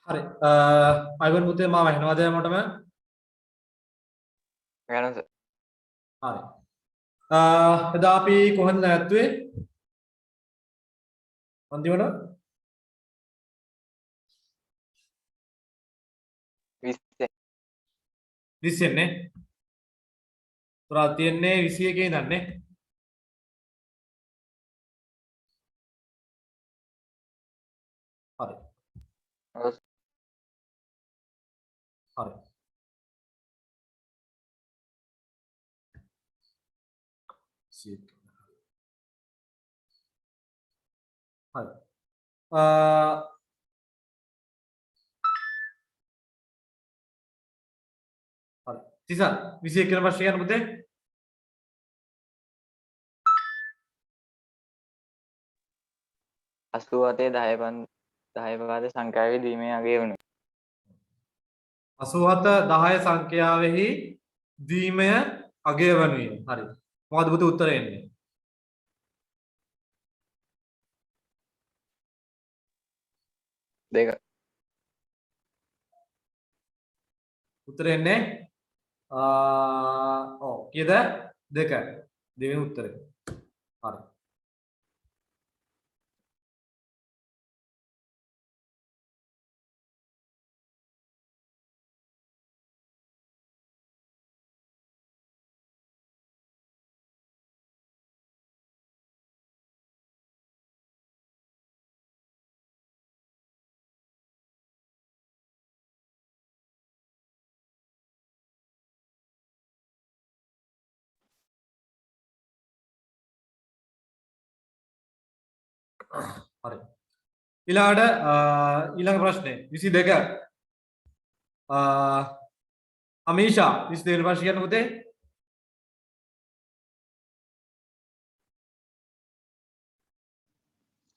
හරි අයිවන් පුතේ මාව ඇහෙනවද මොටම ගණන්ස හරි එදා අපි කොහෙන්ද නැවතුනේ අන්තිමට 20 නේ පුරා තියන්නේ 21 ඉඳන් නේ හරි හරි හරි හරි තිසා 21 වෙනි ප්‍රශ්නේ ගන්න පුතේ අසුවතේ 10 පාද සංඛ්‍යාවේ දීමේ අගය වනු 87 10 සංඛ්‍යාවෙහි දීමය අගය වනුයේ හරි මොකද පුතේ උත්තරය එන්නේ දෙක උත්තරය එන්නේ ඔව් කීයද දෙක දෙවෙනි උත්තරය හරි හරි ඊළඟ ප්‍රශ්නේ 22 අමීෂා 22 වෙනි ප්‍රශ්නේ කියන්න පුතේ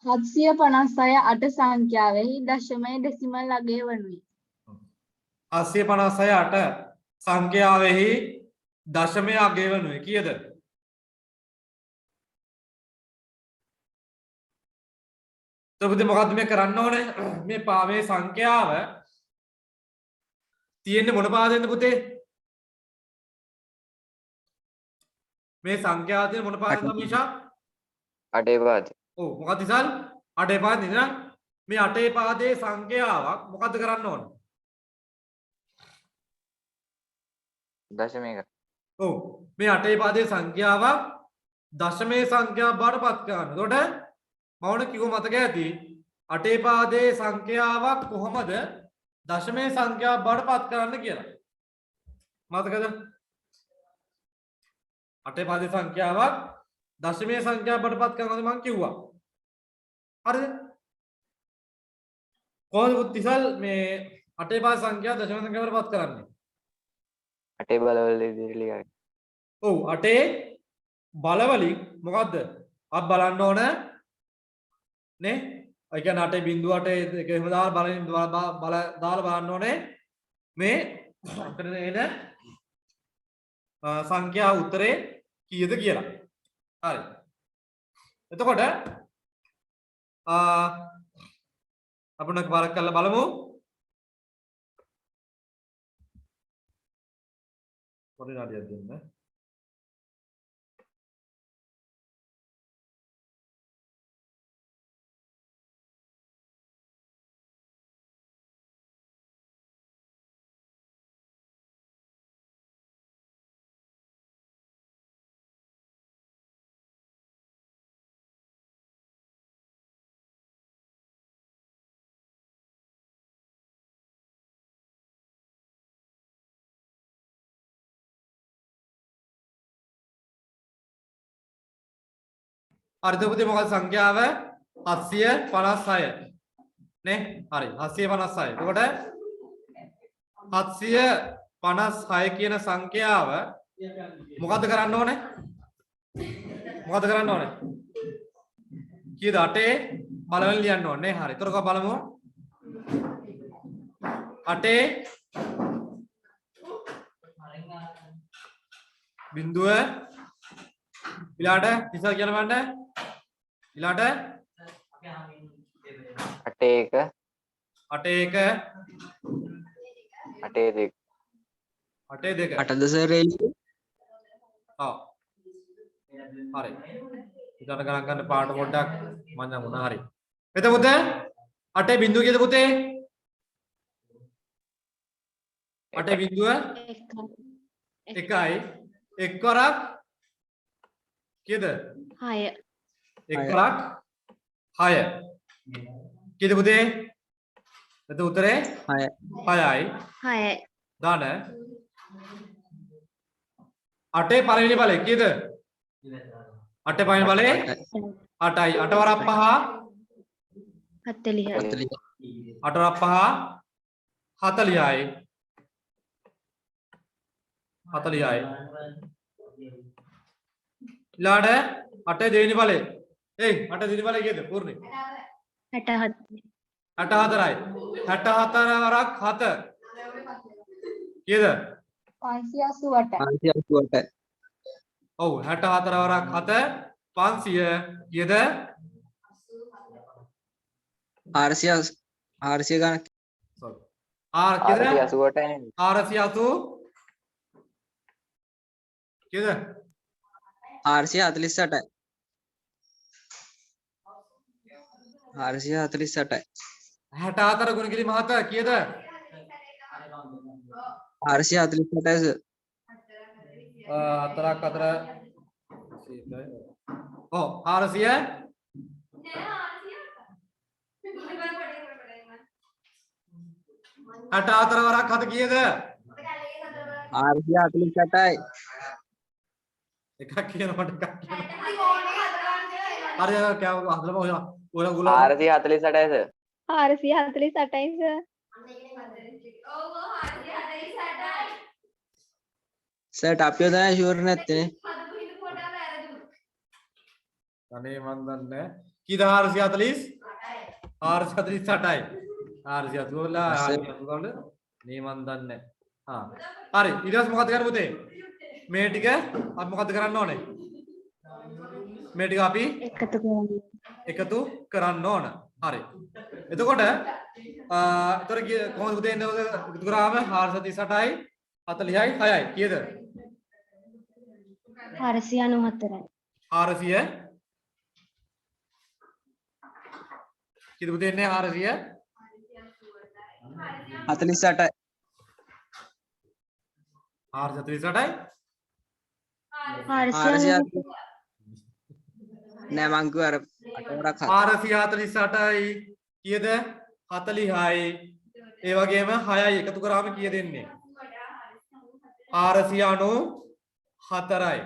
756 අට සංඛ්‍යාවෙහි දශමය දෙසිමල් අගය වනුයේ 756 අට සංඛ්‍යාවෙහි දශමය අගය වනුයේ කීයද තොපුතේ මොකද්ද මේ කරන්න ඕනේ මේ සංඛ්‍යාව තියෙන්නේ මොන පාදෙන්ද පුතේ මේ සංඛ්‍යාව තියෙන මොන පාදෙන්ද අමීෂා අටේ පාද ඔව් මොකක්ද ඉසල් අටේ පාදේ නේද මේ අටේ පාදයේ සංඛ්‍යාවක් මොකද්ද කරන්න ඕනේ දශමයක ඔව් මේ අටේ පාදයේ සංඛ්‍යාවක් දශමයේ සංඛ්‍යාව බවට පත් කරන්න. එතකොට මම ඔන්න කිව්ව මතක ඇති අටේ පාදයේ සංඛ්‍යාවක් කොහොමද දශමයේ සංඛ්‍යාව බවට පත් කරන්න කියලා. මතකද? අටේ පාදයේ සංඛ්‍යාවක් දශමයේ සංඛ්‍යාව බවට පත් කරනවාද මම කිව්වා. හරිද? කොහොමද පුතිසල් මේ අටේ පාද සංඛ්‍යාව දශමයේ සංඛ්‍යාව බවට පත් කරන්නේ? අටේ බලවල ඉදිරි ලියන්න ඔව් අටේ බලවලින් මොකද්ද? අප බලන්න ඕන නේ? ඒ කියන්නේ අටේ බිංදුව අටේ එක එහෙම දාලා දාලා බලන්න ඕනේ මේ අපිට එන සංඛ්‍යා උත්තරේ කීයද කියලා. හරි. එතකොට අපිට පාරක් කරලා බලමු. පොඩි නඩියක් දෙන්න. හරිද පුතේ මොකක්ද සංඛ්‍යාව 756 නේ හරි 756 එතකොට 756 කියන සංඛ්‍යාව මොකද්ද කරන්න ඕනේ කීයද අටේ බලවල ලියන්න ඕනේ හරි එතකොට බලමු අටේ බිංදුව ඊළාට ඉස්සර කියලා බලන්න ඊළාට අටේ එක 8 1 8 2 8 2 8ද සර් එළිය ඔව් හරි ඊට ගණන් ගන්න පාට පොඩ්ඩක් මං වුණා හරි එතකොට 8 බිඳුව කීයද පුතේ 8 බිඳුව 1යි එක් වරක් කීයද 6 එක් වරක් 6 කීයද පුතේ එතකොට උත්තරේ 6 6යි 6 දාන 8 පළවෙනි බලය කීයද 8 පළවෙනි බලය 8යි 8 වරක් 5 40 8 වරක් 5 40යි 40යි ඊළාට 8 දෙවෙනි බලය 8 දෙවෙනි බලය කීයද පූර්ණි 64 64යි 64 වරක් 7 කීයද 588 588 ඔව් 64 වරක් 7 500 කීයද 400 ගණන් sorry කීයද 488 නේ 480 කීයද 448යි 448යි 64 ගුණකිලි මහතා කීයද 448යි සර් හතරක් අතර ඔව් 400 64 වරක් 7 කීයද 448යි එකක් කියනකොට එකක් කියනවා හරි කෑව හදලම ඔය ගුල 448යි සර් 448යි සර් සර් අපිව තමයි ෂුවර් නැත්තේ අනේ මන් දන්නේ කීද 440 448යි 480 නේ මන් දන්නේ හරි ඊට පස්සේ මොකද කරන්න පුතේ මේ ටික අපි මොකද කරන්න ඕනේ මේ ටික අපි එකතු කරන්න ඕන හරි එතකොට ඒතර කොහොමද පුතේ එන්නේ එකතු කරාම 438යි 40යි 6යි කීයද 494යි 400 කීයද පුතේ එන්නේ 400 48යි 438යි 400 නෑ මං කිව්වා අර 8 වරක් 448යි කීයද 40යි ඒ වගේම 6යි එකතු කරාම කීයද එන්නේ 494යි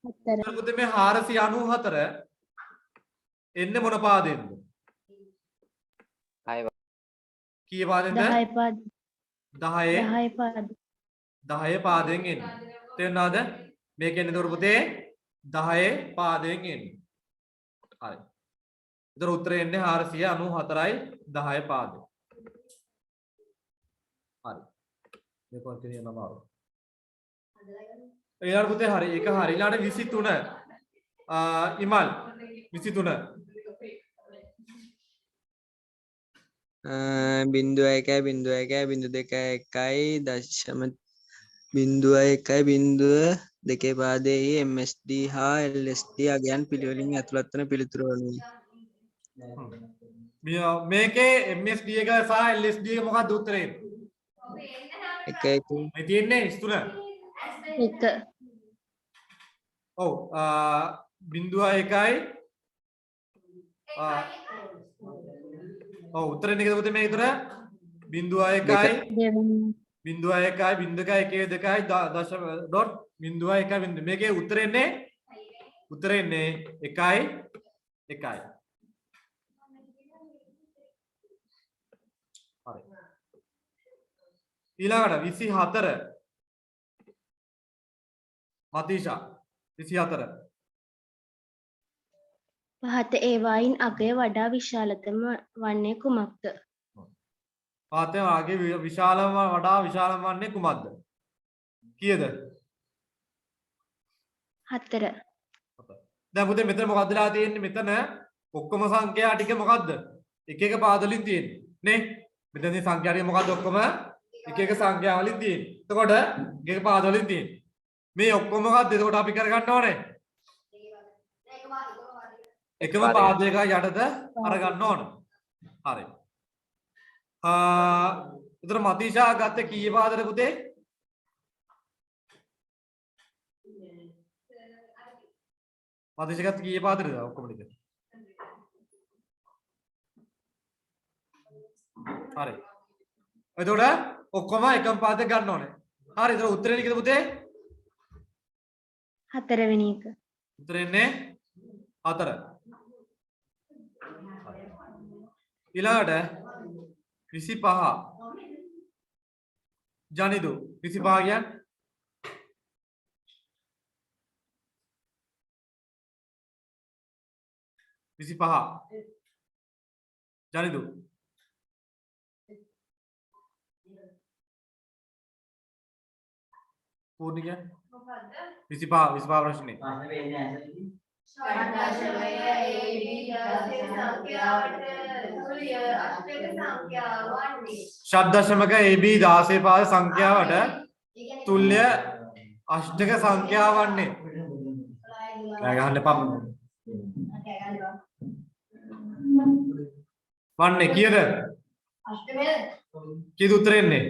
එතකොට මේ 494 එන්නේ මොන පාදෙන්ද 6 කී පාදෙන්ද 10 පාද 10 10 පාද 10 පාදයෙන් එන්නේ තේරුණාද මේක එන්නේ දොර පුතේ 10 පාදයෙන් එන්නේ හරි ඒතර උත්තරේ එන්නේ 494යි 10 පාදයෙන් හරි මේ කොන්ටිනියු නම ආව ඊළඟ පුතේ හරි ඒක හරි ඊළඟට 23 ඉමල් 23 0.1 0.2 දශම 0.1 පාදයේ MSD හා LSD අගයන් පිළිවෙලින් ඇතුළත් වන පිළිතුරු වලින් මේකේ MSD එක සහ LSD එක මොකක්ද උත්තරේ 1 මේ තියෙන්නේ 23 1 ඔව් 0.1යි ඔව් උත්තරේ නේද පුතේ මේක උතර 0.1යි 0.1යි 0.1 දශම ඩොට් 0.1 මේකේ උත්තරේ එන්නේ 1යි 1යි හරි ඊළඟට 24 මතීෂා 24 පහත ඒවායින් අගය වඩා විශාලතම වන්නේ කුමක්ද පාතේ ආගේ විශාලම වඩා විශාලම වන්නේ කුමක්ද කීයද 4 දැන් පුතේ මෙතන මොකද්දලා තියෙන්නේ මෙතන ඔක්කොම සංඛ්‍යා ටික මොකද්ද එක එක පාද වලින් තියෙන්නේ නේ මෙතනදී සංඛ්‍යා ටික මොකක්ද ඔක්කොම එක එක සංඛ්‍යා වලින් තියෙන්නේ. එතකොට එක පාද වලින් තියෙන්නේ. මේ ඔක්කොම මොකක්ද? එතකොට අපි කරගන්න ඕනේ. එකම පාදයක යටද අරගන්න ඕන. හරි. එතකොට මතීෂා ගත්තේ කීයේ පාදද පුතේ? මතීෂා ගත්තේ කීයේ පාදද ඔක්කොම ටික? හරි. එතකොට ඔක්කොම එකම පාදයක ගන්න ඕනේ. හරි. එතකොට උත්තරේ නිකද පුතේ? 4 වෙනි එක. උත්තරෙන්නේ 4. ඊළඟට 25 ජනිදු 25 කියන්නේ ජනිදු පූර්ණික 25 ප්‍රශ්නේ ෂඩ්දශමක AB 16 පාද සංඛ්‍යාවට තුල්‍ය අෂ්ටක සංඛ්‍යාව වන්නේ කෑ ගහන්න එපා වන්නේ කීයද කීයද උත්තරේ එන්නේ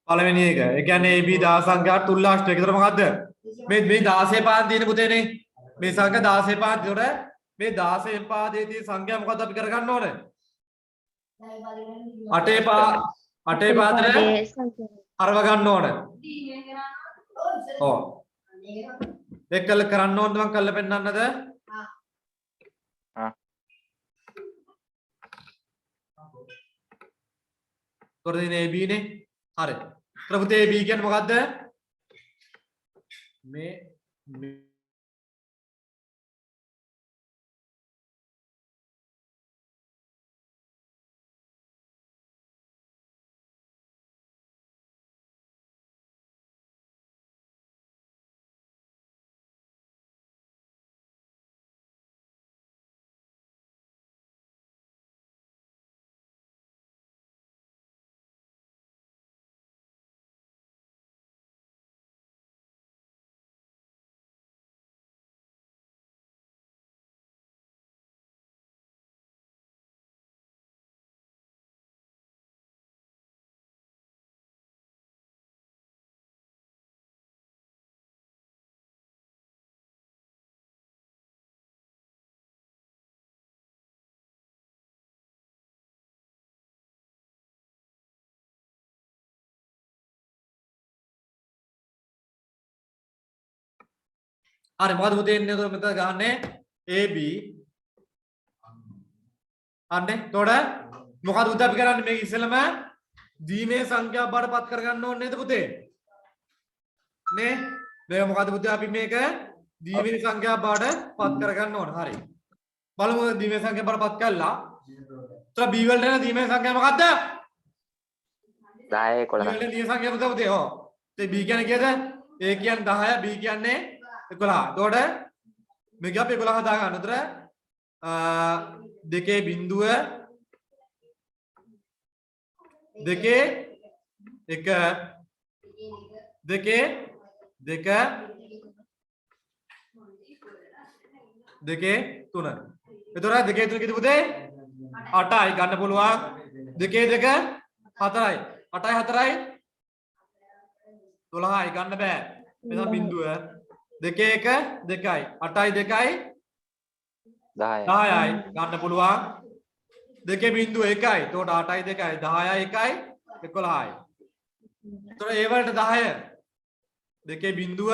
පළවෙනි එක. ඒ කියන්නේ AB 10 සංඛ්‍යාවට තුල්‍ය අෂ්ටක. ඒතර මොකද්ද? මේ 16 පාද තියෙන පුතේනේ. මේ සංඛ්‍යා 16 පාද. ඒතර මේ 16 පාදයේ තියෙන සංඛ්‍යා මොකද්ද අපි කරගන්න ඕනේ? 8 පාදේ අරව ගන්න ඕනේ. ඔව්. එක්කල කරන්න ඕනද මම කල්ල පෙන්නන්නද? කොරදිනේ AB නේ. හරි. ප්‍රමුතේ AB කියන්නේ මොකද්ද? මේ හරි මොකද පුතේ එන්නේ උතන මෙතන ගහන්නේ AB අන්නේ තොඩ මොකද උදේ අපි කරන්නේ මේක ඉස්සෙල්ලම දීමේ සංඛ්‍යාව බාටපත් කරගන්න ඕනේ නේද පුතේ නේ මේක මොකද පුතේ අපි මේක දීමේ සංඛ්‍යාව බාටපත් කරගන්න ඕනේ හරි බලමු දීමේ සංඛ්‍යාව බාටපත් කළා උතර B වලට එන දීමේ සංඛ්‍යාව මොකද්ද 10 11 B වලට දීමේ සංඛ්‍යාව පුතේ ඔව් ඒ B කියන්නේ කීයද A කියන්නේ 10 B කියන්නේ 11. එතකොට මේක අපි 11 හදා ගන්න. උතර දෙකේ බිඳුව දෙකේ එක දෙකේ දෙක දෙකේ තුන. එතකොට දෙකේ තුන කීයද පුතේ? 8යි ගන්න පුළුවන්. දෙකේ දෙක 4යි. 8යි 4යි 12යි ගන්න බෑ. එතන බිඳුව දෙකේ එක දෙකයි 8යි 2යි 10යි ගන්න පුළුවන් දෙකේ බිඳුව 1යි එතකොට 8යි 2යි 10යි 1යි 11යි එතකොට ඒ වලට 10 දෙකේ බිඳුව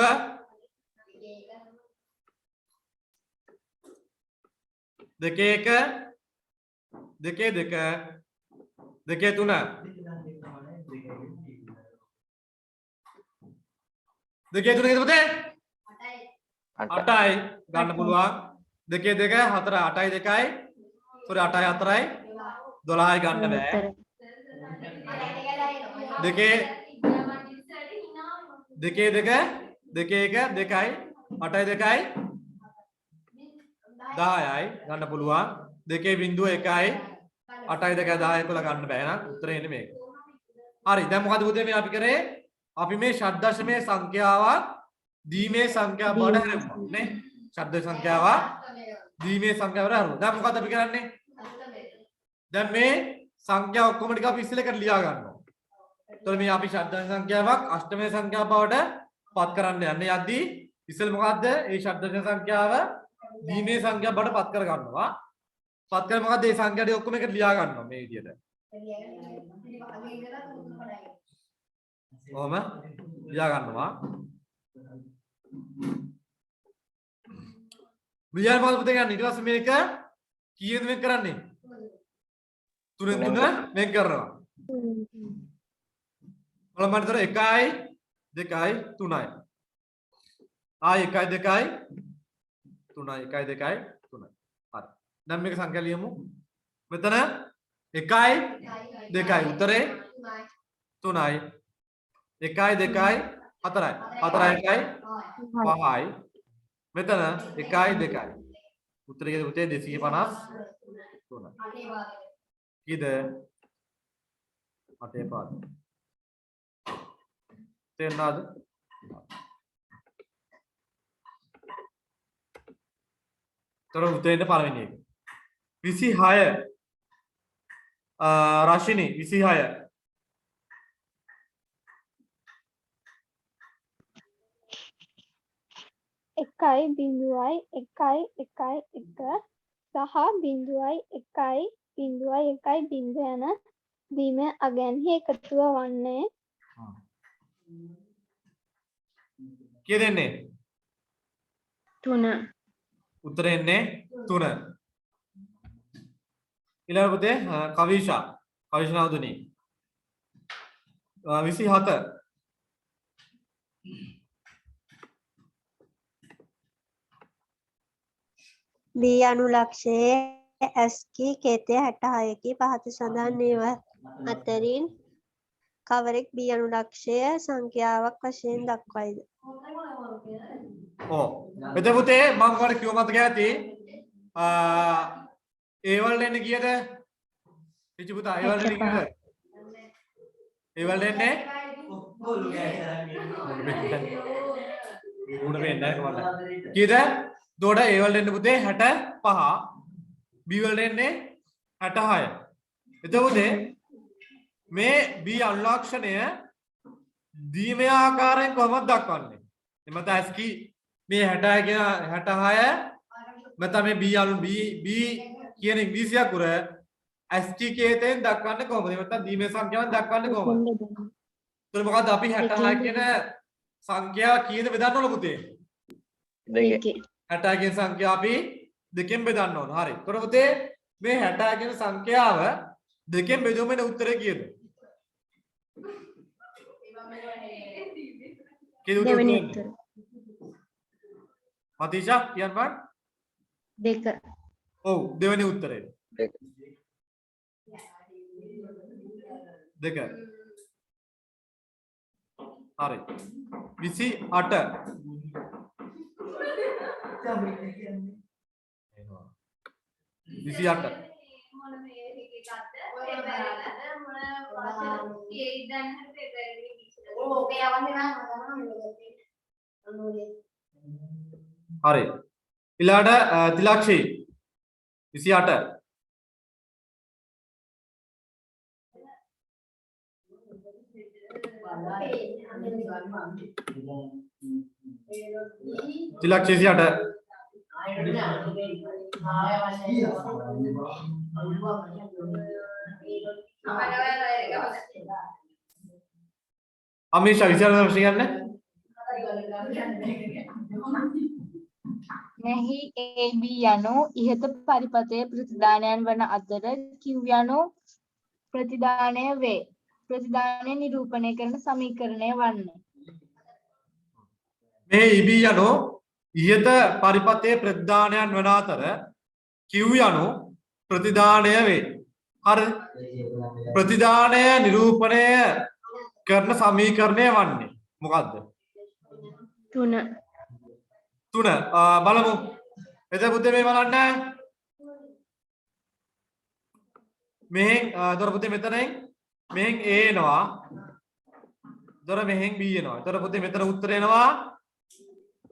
දෙකේ එක දෙකේ දෙක දෙකේ තුන දෙකේ තුන කීයද පුතේ 8යි ගන්න පුළුවන් දෙකේ දෙක 4 8යි 2යි sorry 8යි 4යි 12යි ගන්න බෑ දෙකේ දෙකේ දෙක දෙකේ එක 2යි 8යි 2යි 10යි ගන්න පුළුවන් 2 බිංදුව 1යි 8යි 2යි 10යි කියලා ගන්න බෑ නේද? උත්තරේ එන්නේ මේක. හරි. දැන් මොකද පුතේ මේ අපි කරේ? අපි මේ ෂඩ් දශමයේ සංඛ්‍යාවක් දීමේ සංඛ්‍යා බඩ හැරෙමු නේ. ෂඩ් සංඛ්‍යාවක් දීමේ සංඛ්‍යාව බඩ හැරෙමු. දැන් මොකද අපි කරන්නේ? දැන් මේ සංඛ්‍යා ඔක්කොම ටික අපි ඉස්සෙල්ලා එකට ලියා ගන්නවා. එතකොට මේ අපි ෂඩ් දශම සංඛ්‍යාවක් අෂ්ටමයේ සංඛ්‍යාව බවට පත් කරන්න යන්නේ යද්දී ඉස්සෙල්ලා මොකද්ද? මේ ෂඩ් දශම සංඛ්‍යාව දීමේ සංඛ්‍යාව බවට පත් කර ගන්නවා. පත් කරලා මොකද්ද? මේ සංඛ්‍යා ටික ඔක්කොම එකට ලියා ගන්නවා මේ විදිහට. කොහොම ලියා ගන්නවා. ලියන මොකද පුතේ ගන්න? ඊට පස්සේ මේක කීයෙන් වෙන් කරන්නේ? 3න් 3 වෙන් කරනවා. බලන්න මන්තර 1යි 2යි 3යි. ආයි 1යි 2යි 3යි 1යි 2යි 3යි. හරි. දැන් මේක සංඛ්‍යා ලියමු. මෙතන 1යි 2යි උත්තරේ 3යි. 1යි 2යි 4යි. 4යි 1යි 5යි. මෙතන 1යි 2යි. උත්තරේ කීයද පුතේ? 253. කීයද? 8 පාද. තේරුණාද? තොර උත්තරේ පළවෙනි එක. 26 රශිනි 26 එකයි බිඳුවයි එකයි එකයි එක සහ බිඳුවයි එකයි බිඳුවයි එකයි බිඳ යන දීමේ අගයන්හි එකතුව වන්නේ කීයද එන්නේ? 3 උත්තරේ එන්නේ 3. ඊළඟ පුතේ කවිෂා නවතුනි 27 බී අනුලක්ෂයේ ඇස්කී කේතය 66කි පහත සඳහන් ඒවා අතරින් කවරෙක් බී අනුලක්ෂය සංඛ්‍යාවක් වශයෙන් දක්වයිද? ඔව්. එතකොට පුතේ මම ඔයාලට කිව්ව මතක ඇති ඒ වලට එන්නේ කීයද? පිටු පුතා ඒ වලට එන්නේ කීයද? ඒ වලට එන්නේ උඩ වෙන්නේ නැහැ කොහොමද? කීයද? දොඩ ඒ වලට එන්නේ පුතේ 65. B වලට එන්නේ 66. එතකොට මේ B අනුලක්ෂණය දීමේ ආකාරයෙන් කොහොමද දක්වන්නේ? එමත ඇස්කි මේ 66 කියන 66 මත මේ B කියන ඉංග්‍රීසි අකුර ඇස්කි කේතෙන් දක්වන්නේ කොහොමද? එමත දීමේ සංඛ්‍යාවෙන් දක්වන්නේ කොහොමද? එතකොට මොකද්ද අපි 66 කියන සංඛ්‍යාව කීයද බෙදන්න ඕන පුතේ? 2 60 කියන සංඛ්‍යාව අපි 2කින් බෙදන්න ඕන. හරි. එතකොට පුතේ මේ 60 කියන සංඛ්‍යාව 2කින් බෙදුවම එන උත්තරේ කීයද? දෙවෙනි උත්තර මතීෂා කියන්න බෑ? 2 ඔව් දෙවෙනි උත්තරේ 2. හරි 28 28 හරි ඊළාට තිලක්ෂී 28 තිලක්ෂී 28 අමීෂා 28 කියන්නේ මෙහි AB යනු ඉහත පරිපතයේ ප්‍රතිදානයන් වන අතර Q යනු ප්‍රතිදානය වේ. ප්‍රතිදානය නිරූපණය කරන සමීකරණය වන්නේ. මේ EB යනු ඉහත පරිපතයේ ප්‍රතිදානයන් වන අතර Q යනු ප්‍රතිදානය වේ. හරි. ප්‍රතිදානය නිරූපණය කරන සමීකරණය වන්නේ මොකද්ද? 3 බලමු. එතකොට පුතේ මේ බලන්න. මෙහෙන් දොර පුතේ මෙතනෙන් මෙහෙන් A එනවා. දොර මෙහෙන් B එනවා. දොර පුතේ මෙතන උත්තර එනවා.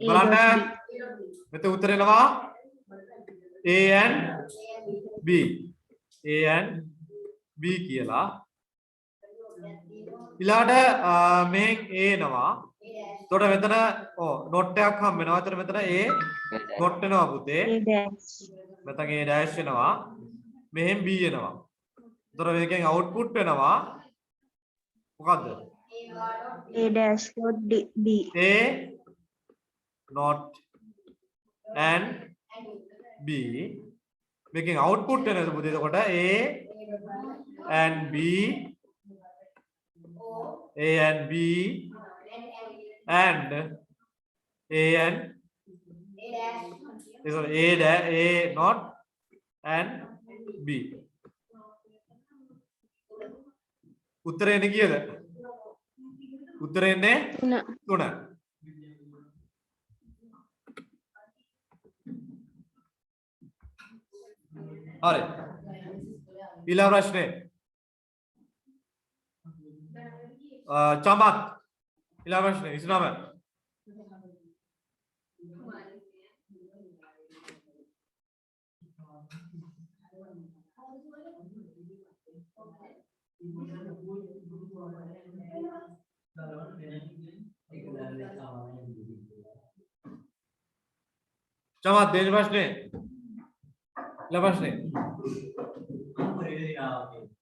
බලන්න. මෙතන උත්තර එනවා A and B. A and B කියලා. ඊළාට මෙහෙන් A එනවා. එතකොට මෙතන නොට් එකක් හම්බ වෙනවා. එතකොට මෙතන A නොට් වෙනවා පුතේ. මෙතන A ඩෑෂ් වෙනවා. මෙහෙන් B එනවා. එතකොට මේකෙන් අවුට්පුට් වෙනවා මොකද්ද? A dash dot B. A not and B මේකෙන් අවුට්පුට් වෙනද පුතේ? එතකොට A and B and B and A and sorry A not and B. උත්තරේ එන්නේ කීයද? උත්තරේ එන්නේ 3. හරි. ඊළඟ ප්‍රශ්නේ. චමත්. ඊළඟ ප්‍රශ්නේ 29. चमत देश प्रश्न प्रश्न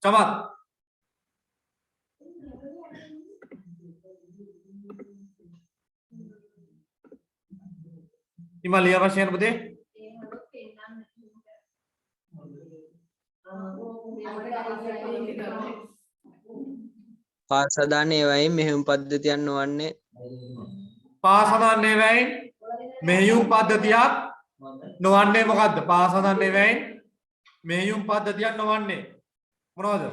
चमत हिमालय प्रश्न बते පාසදාන ඒවයින් මෙහෙයුම් පද්ධතියක් නොවන්නේ පාසදාන ඒවයින් මෙහෙයුම් පද්ධතියක් නොවන්නේ මොකද්ද? පාසදාන ඒවයින් මෙහෙයුම් පද්ධතියක් නොවන්නේ මොනවද?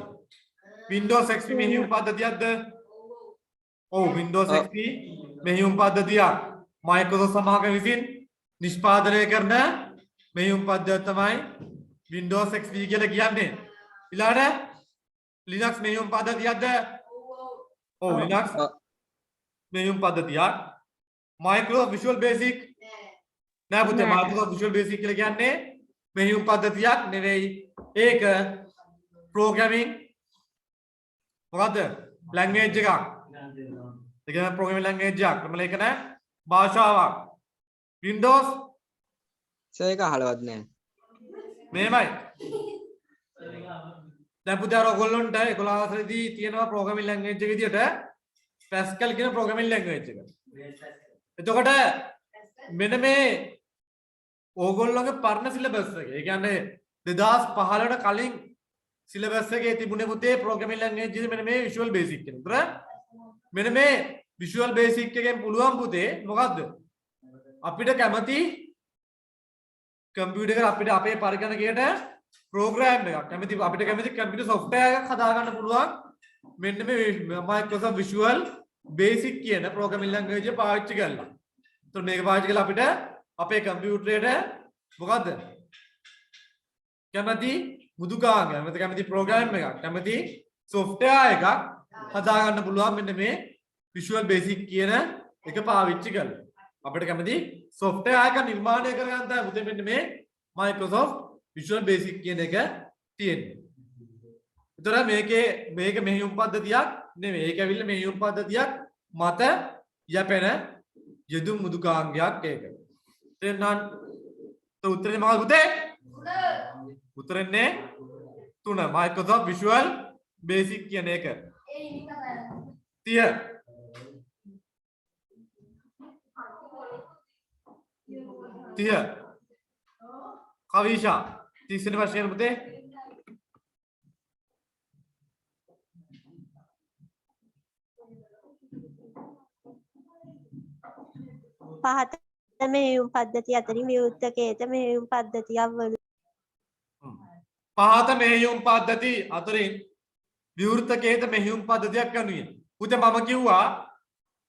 Windows XP මෙහෙයුම් පද්ධතියක්ද? ඔව් Windows XP මෙහෙයුම් පද්ධතියක් Microsoft සමාගම විසින් නිෂ්පාදනය කරන මෙහෙයුම් පද්ධතිය තමයි Windows XP කියලා කියන්නේ. ඊළඟට Linux මෙහෙයුම් පද්ධතියක්ද? ඔව් Linux මෙහෙයුම් පද්ධතියක්. Microsoft Visual Basic නෑ පුතේ Microsoft Visual Basic කියලා කියන්නේ මෙහෙයුම් පද්ධතියක් නෙවෙයි. ඒක programming මොකද්ද? language එකක්. ඒ කියන්නේ programming language එකක්. මොකද ඒක නෑ භාෂාවක්. Windows ඒක අහලවත් නෑ. මෙහෙමයි. දැන් පුතේ අර ඔයගොල්ලන්ට 11 වසරේදී තියෙනවා programming language එක විදියට Pascal කියන programming language එක. එතකොට මෙන්න මේ ඕගොල්ලෝගේ පරණ සිලබස් එක. ඒ කියන්නේ 2015ට කලින් සිලබස් එකේ තිබුණේ පුතේ programming language එකේ මෙන්න මේ Visual Basic කියන. උතර මෙන්න මේ Visual Basic එකෙන් පුළුවන් පුතේ මොකද්ද? අපිට කැමති කම්පියුටර් එක අපිට අපේ පරිගණකයට ප්‍රෝග්‍රෑම් එකක් කැමති අපිට කැමති කම්පියුටර් software එකක් හදාගන්න පුළුවන් මෙන්න මේ Microsoft Visual Basic කියන programming language එක පාවිච්චි කරලා. එතකොට මේක පාවිච්චි කරලා අපිට අපේ කම්පියුටරේට මොකද්ද? කැමති මුදුකාංගයක් කැමති ප්‍රෝග්‍රෑම් එකක් කැමති software එකක් හදාගන්න පුළුවන් මෙන්න මේ Visual Basic කියන එක පාවිච්චි කරලා. අපිට කැමති software එකක් නිර්මාණය කරගන්න තමයි පුතේ මෙන්න මේ Microsoft Visual Basic කියන එක තියෙන්නේ. ඒතර මේක මෙහෙයුම් පද්ධතියක් නෙමෙයි. ඒක ඇවිල්ලා මෙහෙයුම් පද්ධතියක් මත යැපෙන යෙදුම් මුදුකාංගයක් ඒක. තේරුණාද? උත්තරේ මොකක්ද පුතේ? 3. උත්තරන්නේ 3. Microsoft Visual Basic කියන එක. 30. කවිෂා 30 වෙනි ප්‍රශ්නේ පුතේ. පහත මෙහෙයුම් පද්ධතිය අතරින් විවෘතකේත මෙහෙයුම් පද්ධතියක් වනු පහත මෙහෙයුම් පද්ධති අතරින් විවෘතකේත මෙහෙයුම් පද්ධතියක් ගනුයේ. පුතේ මම කිව්වා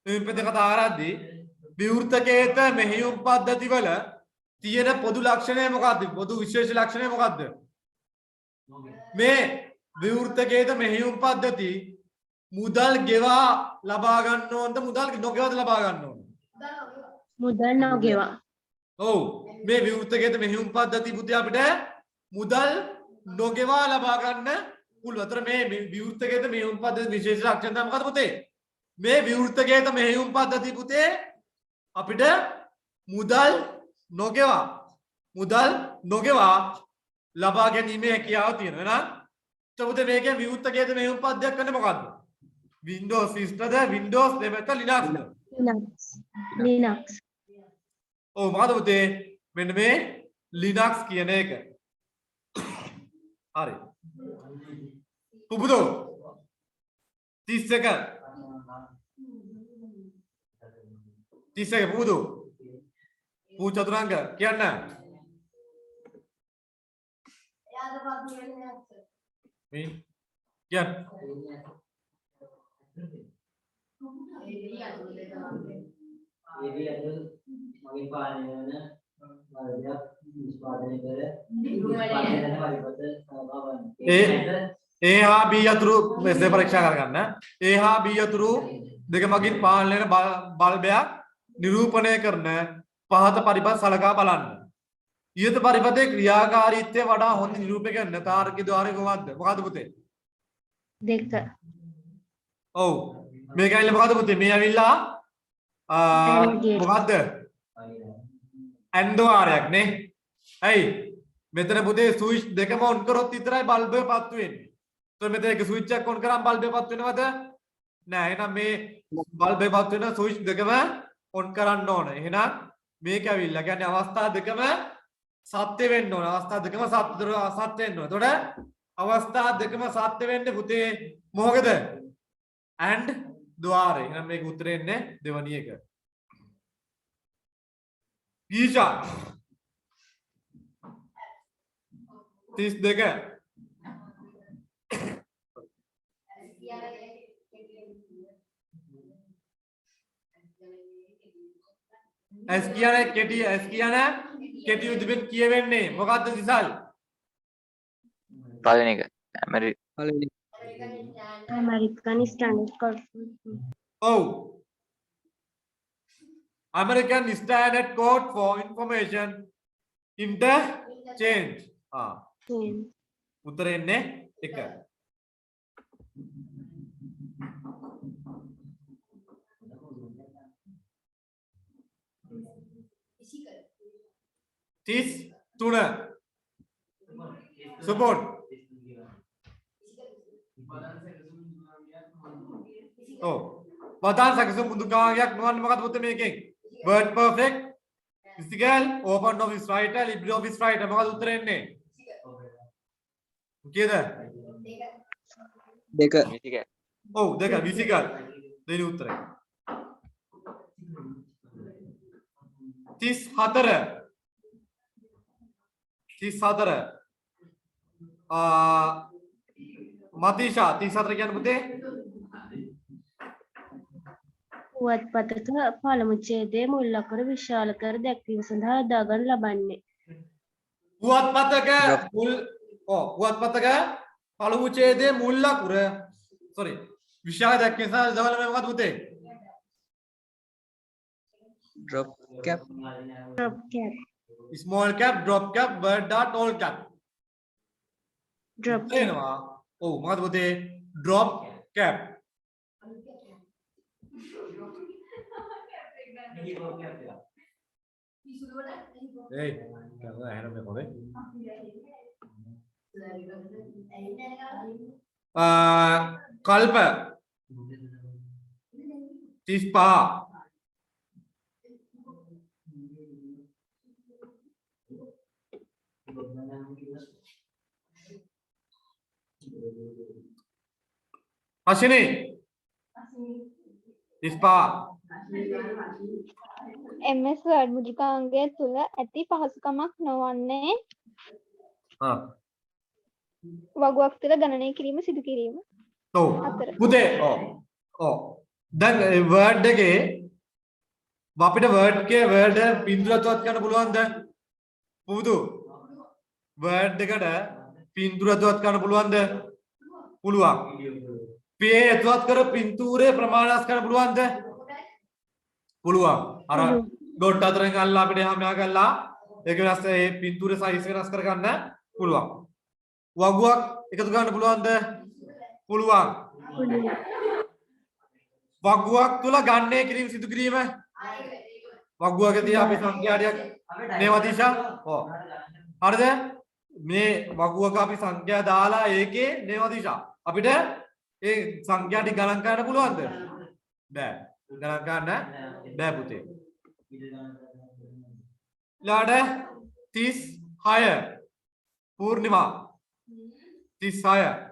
මේ පෙත කතා කරද්දී විවෘතකේත මෙහෙයුම් පද්ධති වල තියෙන පොදු ලක්ෂණය මොකක්ද? පොදු විශේෂ ලක්ෂණය මොකක්ද? මේ විවෘතකේත මෙහෙයුම් පද්ධති මුදල් ගෙවා ලබා ගන්න ඕනද මුදල් නොගෙවද ලබා ගන්න ඕනද? මුදල් නොගෙවා. ඔව් මේ විවෘතකේත මෙහෙයුම් පද්ධති පුතේ අපිට මුදල් නොගෙවා ලබා ගන්න පුළුවන්. අතර මේ විවෘතකේත මෙහෙයුම් පද්ධති විශේෂ ලක්ෂණ තමයි මොකද පුතේ? මේ විවෘතකේත මෙහෙයුම් පද්ධති පුතේ අපිට මුදල් නොගෙවා ලබා ගැනීමේ හැකියාව තියෙනවා නේද? එතකොට මේකේ විවෘතකේත මෙහෙයුම් පද්ධතියක් කරන්නේ මොකද්ද? Windows සිස්ටම්ද Windows දෙමෙත Linux ද? Linux. ඔව් මොකද පුතේ? මෙන්න මේ Linux කියන එක. හරි. පුබුදෝ 31 පුබුදෝ පූ චතුරංග කියන්න. මේ කියන්න. මගේ පාලනය වන වර්ගයක් නිෂ්පාදනය කර A හා B අතුරු මෙසේ පරීක්ෂා කරගන්න. A හා B අතුරු දෙක මගින් පාලනය වෙන බල්බයක් නිරූපණය කරන පහත පරිපත් සලකා බලන්න. ඊට පරිපතේ ක්‍රියාකාරීත්වය වඩා හොඳ නිරූපණය කරන තාර්කික ద్వාරය කොහොමද? මොකද්ද පුතේ? 2. ඔව්. මේක ඇවිල්ලා මොකද්ද පුතේ? මේ ඇවිල්ලා මොකද්ද? ඇන්දවාරයක් නේ. ඇයි? මෙතන පුතේ ස්විච් දෙකම ඔන් කරොත් විතරයි බල්බ් එක පත්තු වෙන්නේ. එතකොට මෙතන එක ස්විච් එකක් ඔන් කරාම බල්බ් එක පත් වෙනවද? නෑ. එහෙනම් මේ බල්බ් එක පත් වෙන ස්විච් දෙකම ඔන් කරන්න ඕන. එහෙනම් මේක ඇවිල්ලා කියන්නේ අවස්ථා දෙකම සත්‍ය වෙන්න ඕන. අවස්ථා දෙකම සත්‍ය වෙන්න ඕන. එතකොට අවස්ථා දෙකම සත්‍ය වෙන්නේ පුතේ මොකද? and ద్వාරය. එහෙනම් මේක උත්තරේ එන්නේ දෙවැනි එක. ඊෂා 32 S කියන්නේ කෙටි උද්දීපෙන් කියවෙන්නේ මොකද්ද විසල්? පළවෙනි එක පළවෙනි American Standard Code. ඔව්. American Standard Code for Information Interchange. උත්තරේ එන්නේ 1. Tis tuna. Support. Oh. Badan saksu mundukaangyak nuwan mokaද පුතේ මේකෙන්? Word perfect. Physical open office writer LibreOffice writer මොකද උත්තරේ එන්නේ? කීයද? 2 ඔව් 2 physical. දෙවෙනි උත්තරේ. 34 මතිෂා 34 කියන්නේ පුතේ පුවත්පතක පළමු ඡේදයේ මුල් අකුර විශාල කර දැක්වීම සඳහා යොදාගනු ලබන්නේ. පුවත්පතක පළමු ඡේදයේ මුල් අකුර විශාල දැක්වීම සඳහා යොදාගන්න මොකද පුතේ? drop cap small cap drop cap word dot all cap drop එනවා. ඔව් මොකද පුතේ? drop cap. Hey, කරලා හැරෙන්න කොහොමද? කල්ප 35 අශිනි 35 MS Word මුද්‍රිකාංගය තුල ඇති පහසුකමක් නොවන්නේ වගුවක් තුල ගණනය කිරීම සිදු කිරීම. ඔව් පුතේ දැන් වර්ඩ් එකේ අපිට වර්ඩ් පින්තුරත්වත් කරන්න පුළුවන්ද? පුදු වර්ඩ් එකට පින්තුරත්වත් කරන්න පුළුවන්ද? පුළුවන්. පේ ඇතුළත් කර පින්තූරේ ප්‍රමාණස් කරන්න පුළුවන්ද? පුළුවන්. අර ඩොට් අතරින් අල්ලා අපිට එහා මෙහා කරලා ඒක වෙනස් ඒ පින්තූරේ සයිස් වෙනස් කරගන්න පුළුවන්. වගුවක් එකතු කරන්න පුළුවන්ද? පුළුවන්. වගුවක් තුල ගන්නේ කිරීම සිදු කිරීම වගුවකදී අපි සංඛ්‍යාටියක් නේවතිෂා ඔව් හරිද මේ වගුවක අපි සංඛ්‍යා දාලා ඒකේ නේවතිෂා අපිට ඒ සංඛ්‍යා ටික ගණන් කරන්න පුළුවන්ද බෑ ගණන් ගන්න බෑ පුතේ ඊළඟ 36 පූර්ණිමා 36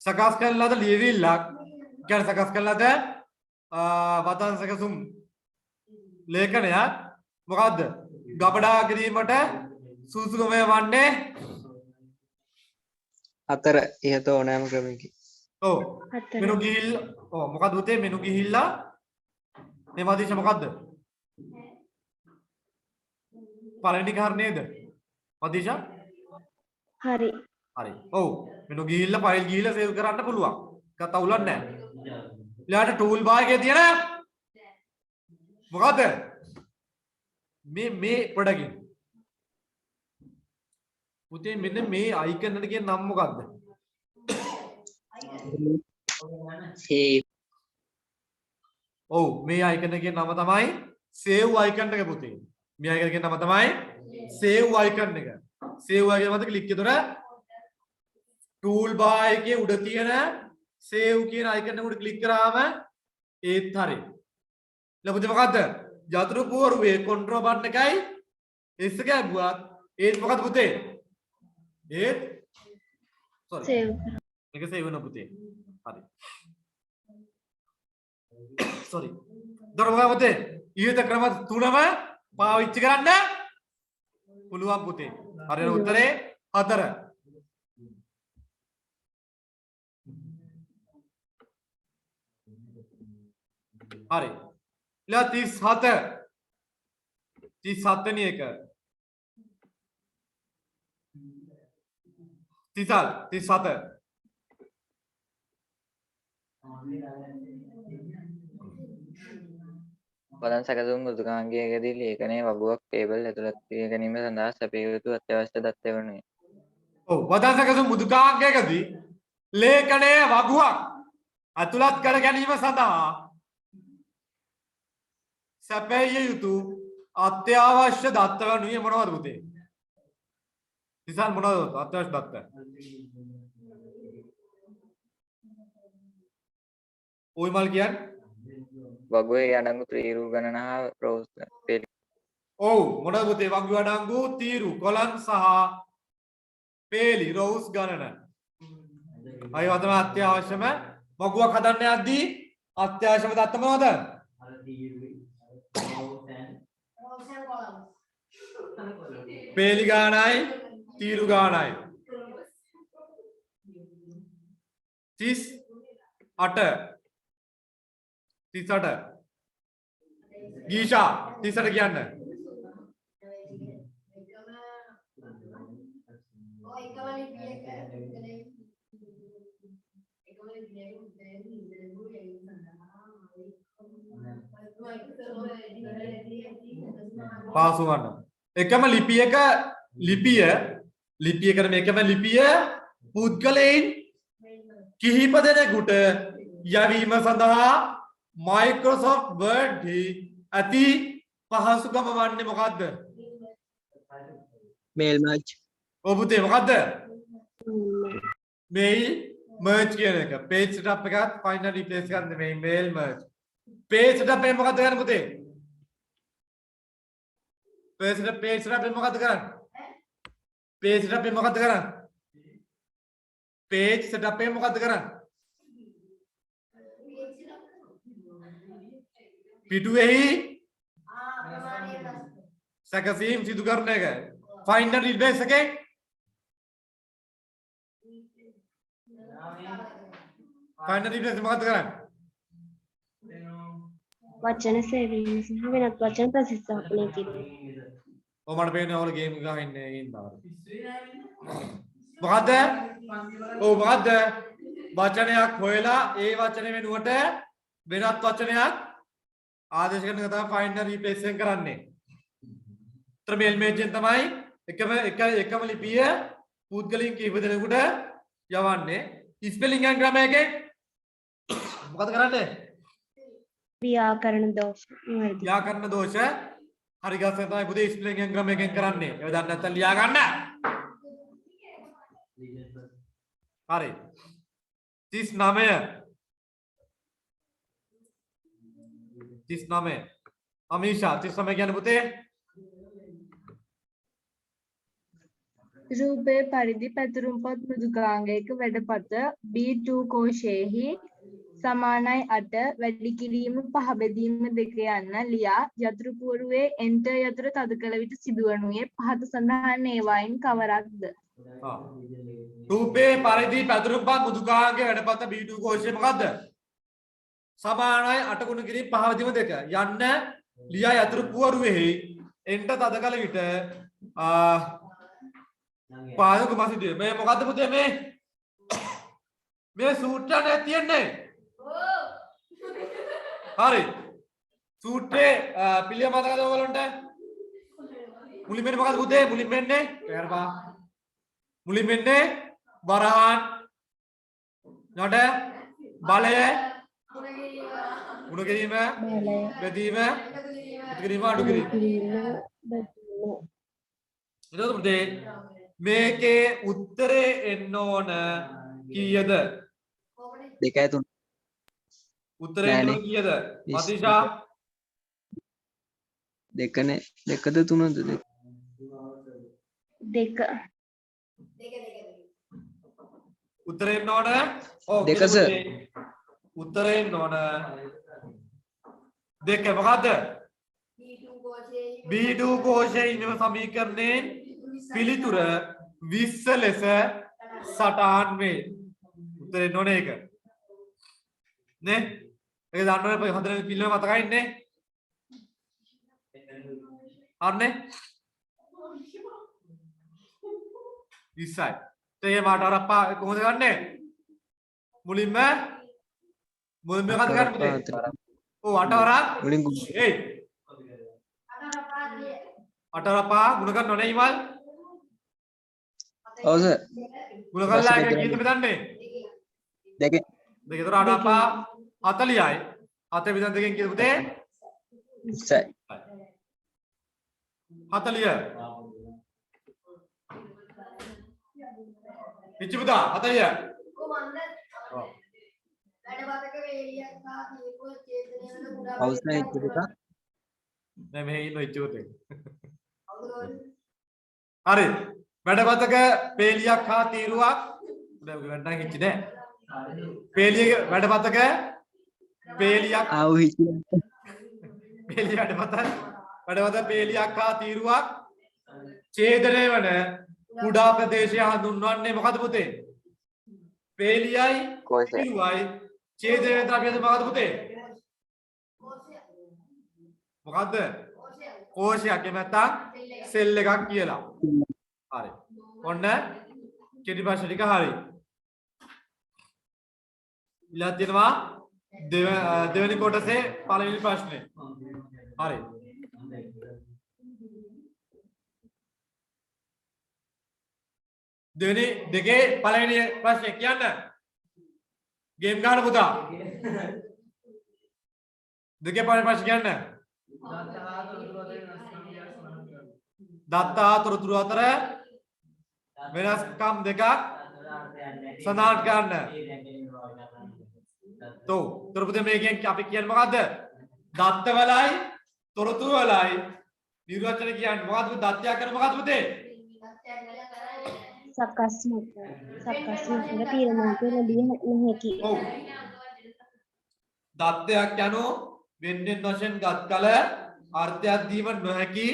සකස් කරන ලද ලියවිල්ලක් කියන්නේ සකස් කරන ලද වතන් සකසුම් ලේඛනයක් මොකද්ද ගබඩා කිරීමට සුසුකම වන්නේ හතර ඉහත ඕනෑම ක්‍රමයකින් ඔව් මෙනු ගිහිල්ලා ඔව් මොකද්ද උතේ මෙනු ගිහිල්ලා මේ මදිෂ මොකද්ද පළවෙනි කාර් නේද මදිෂ හරි හරි ඔව් මෙනු ගිහිල්ලා ෆයිල් ගිහිල්ලා සේව් කරන්න පුළුවන් කතා උලක් නැහැ ඊළාට ටූල් බාර් එකේ තියෙන මොකද්ද මේ ප්‍රොඩක්ට් පුතේ මෙන්න මේ අයිකන් එකට කියන නම මොකද්ද ඔව් මේ අයිකන් එකේ නම තමයි save icon එක පුතේ මේ අයිකන් එකේ නම තමයි save icon එක save icon මත ක්ලික් කරලා ටූල් බාර් එකේ උඩ තියෙන save කියන icon එක උඩ ක්ලික් කරාම ඒත් හරි ලබුද මොකද්ද යතුරු පුවරුවේ control button එකයි S එක ගැබුවත් ඒත් මොකද්ද පුතේ ඒත් sorry සේව් මේක save වෙන පුතේ හරි sorry දරවගා පුතේ ඊට ක්‍රම තුනම පාවිච්චි කරන්න පුළුවන් පුතේ හරියට උත්තරේ 4 හරි ඊළඟ 37 වෙනි එක 37 වදන් සැකසුම් මෘදුකාංගයකදී ලේඛනයේ වගුවක් ටේබල් ඇතුළත් කර ගැනීම සඳහා සැපිය යුතු අත්‍යවශ්‍ය දත්ත වනුයේ. ඔව් වදන් සැකසුම් මෘදුකාංගයකදී ලේඛනයේ වගුවක් ඇතුළත් කර ගැනීම සඳහා සැපිය යුතු අත්‍යවශ්‍ය දත්ත වනුයේ මොනවද පුතේ? ඉතින් මොනවද අත්‍යවශ්‍ය දත්ත? ඔය මල් කියන්නේ වගුවේ අඩංගු තීරු ගණන හා රෝස් පෙළි. ඔව් මොනවද පුතේ වගුවේ අඩංගු තීරු කොලන් සහ පේලි රෝස් ගණන. අය වතන අත්‍යවශ්‍යම වගුවක් හදන්න යද්දී අත්‍යවශ්‍යම දත්ත මොනවද? පේලි ගානයි තීරු ගානයි 38 ගීෂා 38 කියන්න පාසු ගන්න එකම ලිපියක ලිපිය කරන එකම ලිපිය පුද්ගලයන් කිහිප දෙනෙකුට යැවීම සඳහා Microsoft Word ඇති පහසුකම වන්නේ මොකද්ද? මේල් මර්ජ් ඔව් පුතේ මොකද්ද? මේල් මර්ජ් කියන එක page setup එකත් find and replace ගන්න මේ මේල් මර්ජ් page setup එක මොකද්ද කරන්නේ පුතේ? page setup එක මොකද්ද කරන්නේ? page setup එක මොකද්ද කරන්නේ? page setup එක මොකද්ද කරන්නේ? පිටුවේහි සැකසීම් සිදු කරන එක find and replace එකේ find and replace මොකද්ද කරන්නේ? වචන සේවීම සහ වෙනත් වචන ප්‍රතිස්ථාපනය කිරීම. ඔය මට පේන්නේ ඔයාලා ගේම් එක ගහන්නේ ඉඳලා. මොකද්ද? ඔව් මොකද්ද? වචනයක් හොයලා ඒ වචනේ වෙනුවට වෙනත් වචනයක් ආදේශ කරන එක තමයි find and replace එක කරන්නේ. උත්තර මේල් මේජෙන් තමයි එකම ලිපිය පුද්ගලයන් කීප දෙනෙකුට යවන්නේ. ස්පෙලිං ඇන් ග්‍රැමර් එකෙන් මොකද කරන්නේ? ව්‍යාකරණ දෝෂ නිවැරදි. ව්‍යාකරණ දෝෂ හරි ගස්සන තමයි පුතේ ස්පෙලිං ඇන් ග්‍රැමර් එකෙන් කරන්නේ. ඒක දන්නේ නැත්නම් ලියා ගන්න. හරි. 39 අමීෂා 39 කියන්නේ පුතේ රූපේ පරිදි පැතුරුම්පත් මෘදුකාංගයක වැඩපත B2 කෝෂයෙහි සමානයි 8 වැඩි කිරීම පහ බෙදීම දෙක යන්න ලියා යතුරු පුවරුවේ enter යතුර තද කළ විට සිදුවනුයේ පහත සඳහන් ඒවායින් කවරක්ද? රූපේ පරිදි පැතුරුම්පත් මෘදුකාංගයේ වැඩපත B2 කෝෂය මොකද්ද? සමානයි 8 ගුණ කිරීම පහ බෙදීම දෙක යන්න ලියා යතුරු පුවරුවේ enter තද කළ විට පාදක මසිදිය මේ මොකද්ද පුතේ මේ සූත්‍රය තියෙන්නේ හරි සූත්‍රේ පිළිය මතකද ඔයගලන්ට මුලින්ම මොකද්ද පුතේ මුලින්ම එන්නේ පෙරපා මුලින්ම එන්නේ වරහන් නඩ බලය ගුණ කිරීම බෙදීම එකතු කිරීම අඩු කිරීම එතකොට පුතේ මේකේ උත්තරේ එන්න ඕන කීයද? 2යි 3. උත්තරේ එන්න ඕන කීයද? මතිෂා 2නේ 2ද 3ද 2 උත්තරේ එන්න ඕන ඔව් 2 සර්. උත්තරේ එන්න ඕන 2 මොකද්ද? B2 කෝෂයේ ඉන්නව සමීකරණයෙන් පිළිතුර 20 ලෙස සටහන් වේ. උත්තරේ එන්න ඕනේ ඒක. නේ? ඒක දන්නවනේ හතරේ පිළිවෙල මතකයි නේ? හරිනේ? 20යි. තේ මාට අරප්පා කොහොමද ගන්නෙ? මුලින්ම මොකද ගන්න පුතේ? ඔව් 8 වරක් මුලින් ඒයි 8 වරපා ගුණ කරනව නේ ඉමල්? ඔව් සර්. ගුණ කළා එක කීයද බෙදන්නේ? 2. දෙකතර 8 අපා 40යි. 7 බෙදන් දෙකෙන් කීයද පුතේ? 20යි. 40. පිච්චි පුතා 40. ඔව්. ඔව් සර් ඒක පුතා. නෑ මෙහෙ ඉන්න ඉච්චුතේ. හරි. වැඩපතක පේලියක් හා තීරුවක් වැඩ නම් හිච්චි නෑ. පේලියක වැඩපතක පේලියක් ආව හිචි. පේලිය වැඩපත පේලියක් හා තීරුවක් ඡේදනය වන කුඩා ප්‍රදේශය හඳුන්වන්නේ මොකද පුතේ? පේලියයි කෝෂය. තීරුවයි ඡේදනය වෙන ද්‍රව්‍යද මොකද පුතේ? මොකද්ද? කෝෂයක් එහෙම නැත්නම් සෙල් එකක් කියලා. හරි. ඔන්න කෙටි ප්‍රශ්න ටික හරි. ඊළඟ තියෙනවා දෙවෙනි කොටසේ පළවෙනි ප්‍රශ්නේ. හරි. දෙවෙනි දෙකේ පළවෙනි ප්‍රශ්නේ කියන්න. ගේම් ගන්න පුතා. දෙකේ පළවෙනි ප්‍රශ්නේ කියන්න. දත්තා තොරතුරු අතර වෙනස්කම් දෙකක් සඳහන් කරන්න. තෝ තොරතුරු මේකෙන් අපි කියන්නේ මොකද්ද? දත්ත වලයි තොරතුරු වලයි නිර්වචන කියන්නේ මොකද්ද? දත්තයක් කරන මොකද්ද පුතේ? සකස් මත තීරණය කළ දිය නොහැකි. ඔව්. දත්තයක් යනු වෙන්වෙන් වශයෙන් ගත් කල අර්ථයක් දීම නොහැකි